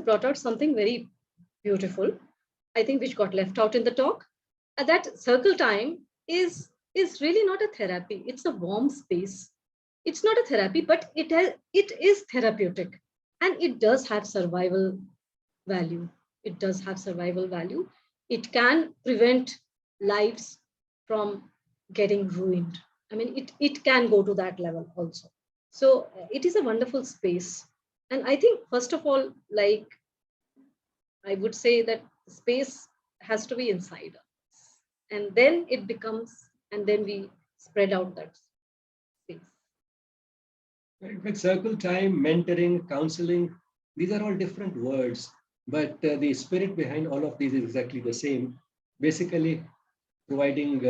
brought out something very beautiful, I think, which got left out in the talk. And that circle time is really not a therapy. It's a warm space. It's not a therapy, but it is therapeutic. And it does have survival value. It does have survival value. It can prevent lives from getting ruined. I mean, it can go to that level also. So it is a wonderful space. And I think, first of all, like, I would say that space has to be inside us. And then it becomes, and then we spread out that space. With circle time, mentoring, counseling, these are all different words, but the spirit behind all of these is exactly the same. Basically, providing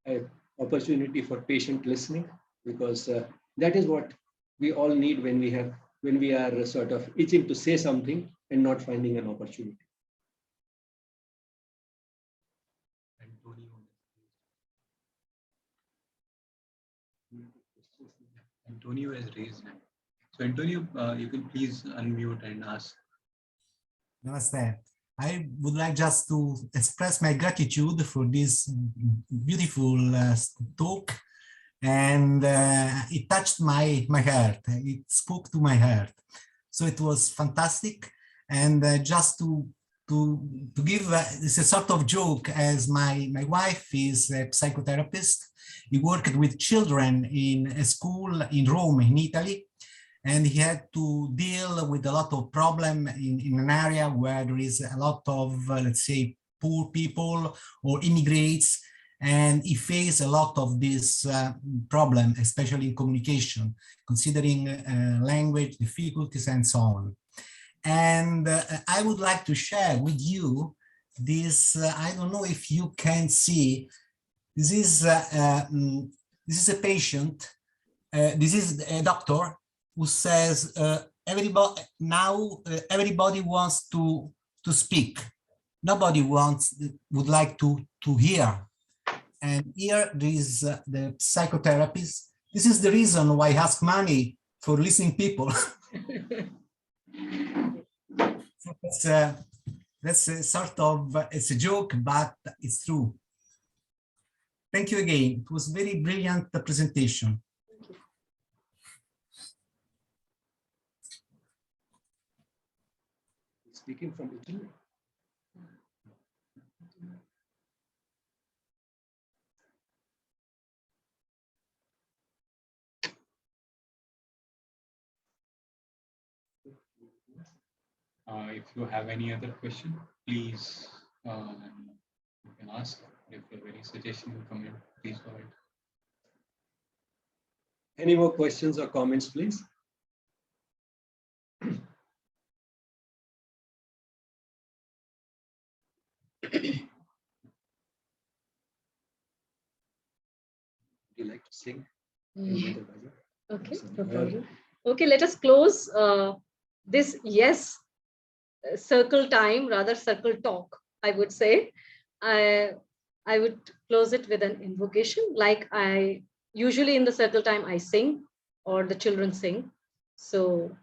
an opportunity for patient listening, because that is what we all need when we are sort of itching to say something and not finding an opportunity. Antonio has raised hand. So Antonio, you can please unmute and ask. Namaste. I would like just to express my gratitude for this beautiful talk, and it touched my heart. It spoke to my heart. So it was fantastic. And just to give it's a sort of joke, as my wife is a psychotherapist. He worked with children in a school in Rome, in Italy, and he had to deal with a lot of problem in an area where there is a lot of, let's say, poor people or immigrants, and he faced a lot of this problem, especially in communication, considering language difficulties and so on. And I would like to share with you this, I don't know if you can see, this is a patient, this is a doctor who says, everybody now, everybody wants to speak. Nobody would like to hear. And here there is the psychotherapist. This is the reason why I ask money for listening people. That's a sort of, it's a joke, but it's true. Thank you again. It was very brilliant presentation. Speaking from Italy. If you have any other question, please you can ask. If you have any suggestion or comment, please go ahead. Any more questions or comments, please? Would you like to sing? Okay, no problem. Okay, let us close this circle time, rather circle talk, I would say. I would close it with an invocation, like I usually in the circle time I sing or the children sing. So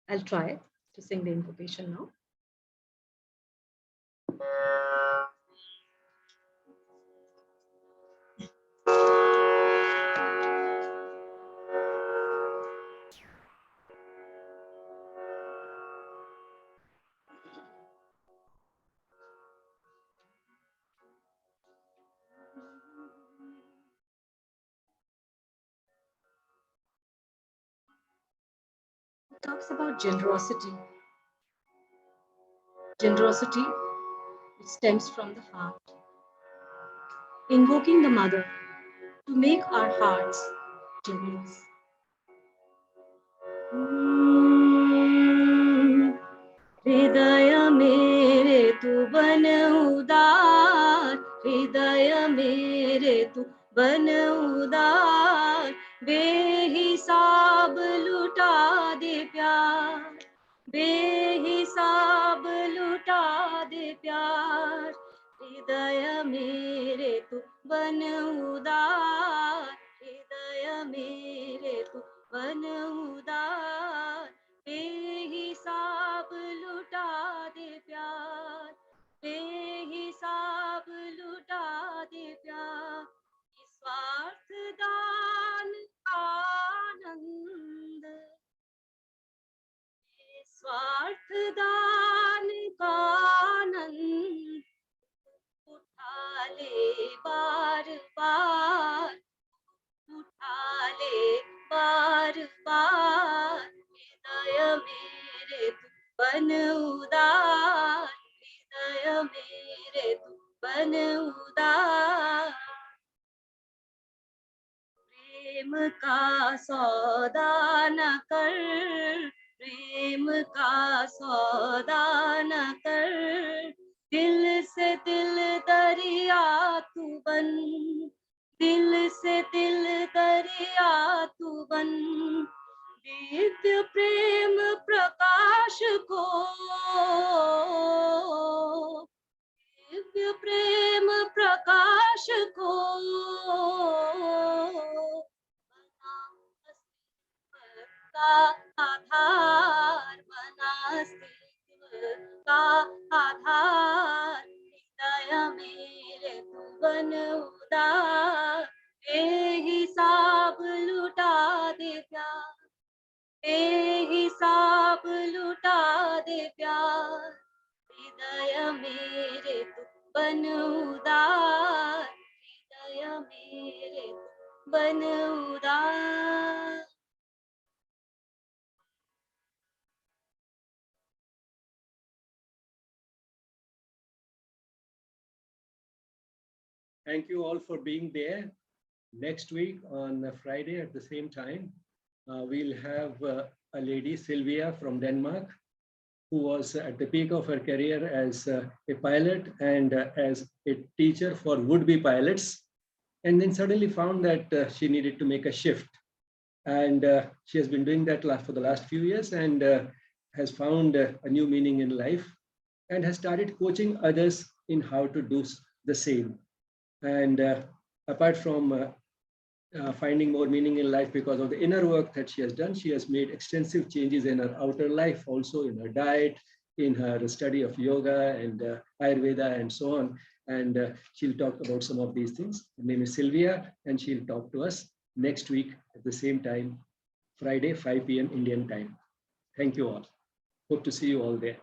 I'll try to sing the invocation now. It talks about generosity. Generosity, it stems from the heart. Invoking the mother to make our hearts generous. हृदय मेरे तू बन उदार, हृदय मेरे तू बन उदार, बेहिसाब लुटा दे प्यार, बेहिसाब लुटा दे प्यार, हृदय मेरे तू बन उदार, हृदय मेरे तू बन उदार, बेहिसाब लुटा दे प्यार, बेहिसाब लुटा दे प्यार, निस्वार्थ दान का आनंद, निस्वार्थ दान का आनंद उठा ले बार बार, उठा ले बार बार, हृदय मेरे तू बन उदार, हृदय मेरे तू बन उदार, प्रेम का सौदा न कर, प्रेम का सौदा न कर, दिल से दिल दरिया तू बन, दिल से दिल दरिया तू बन, दिव्य प्रेम प्रकाश को, दिव्य प्रेम प्रकाश को, बना अस्तित्व का आधार, बना अस्तित्व का आधार, हृदय मेरे तू बन उदार, बेहिसाब लुटा दे प्यार, बेहिसाब लुटा दे प्यार, हृदय मेरे तू बन उदार, हृदय मेरे तू बन उदार. Thank you all for being there. Next week on Friday at the same time, we'll have a lady, Sylvia from Denmark, who was at the peak of her career as a pilot and as a teacher for would-be pilots, and then suddenly found that she needed to make a shift. And she has been doing that for the last few years and has found a new meaning in life and has started coaching others in how to do the same. And apart from finding more meaning in life because of the inner work that she has done, she has made extensive changes in her outer life, also in her diet, in her study of yoga and Ayurveda and so on. And she'll talk about some of these things. Her name is Sylvia, and she'll talk to us next week at the same time, Friday, 5 p.m. Indian time. Thank you all. Hope to see you all there.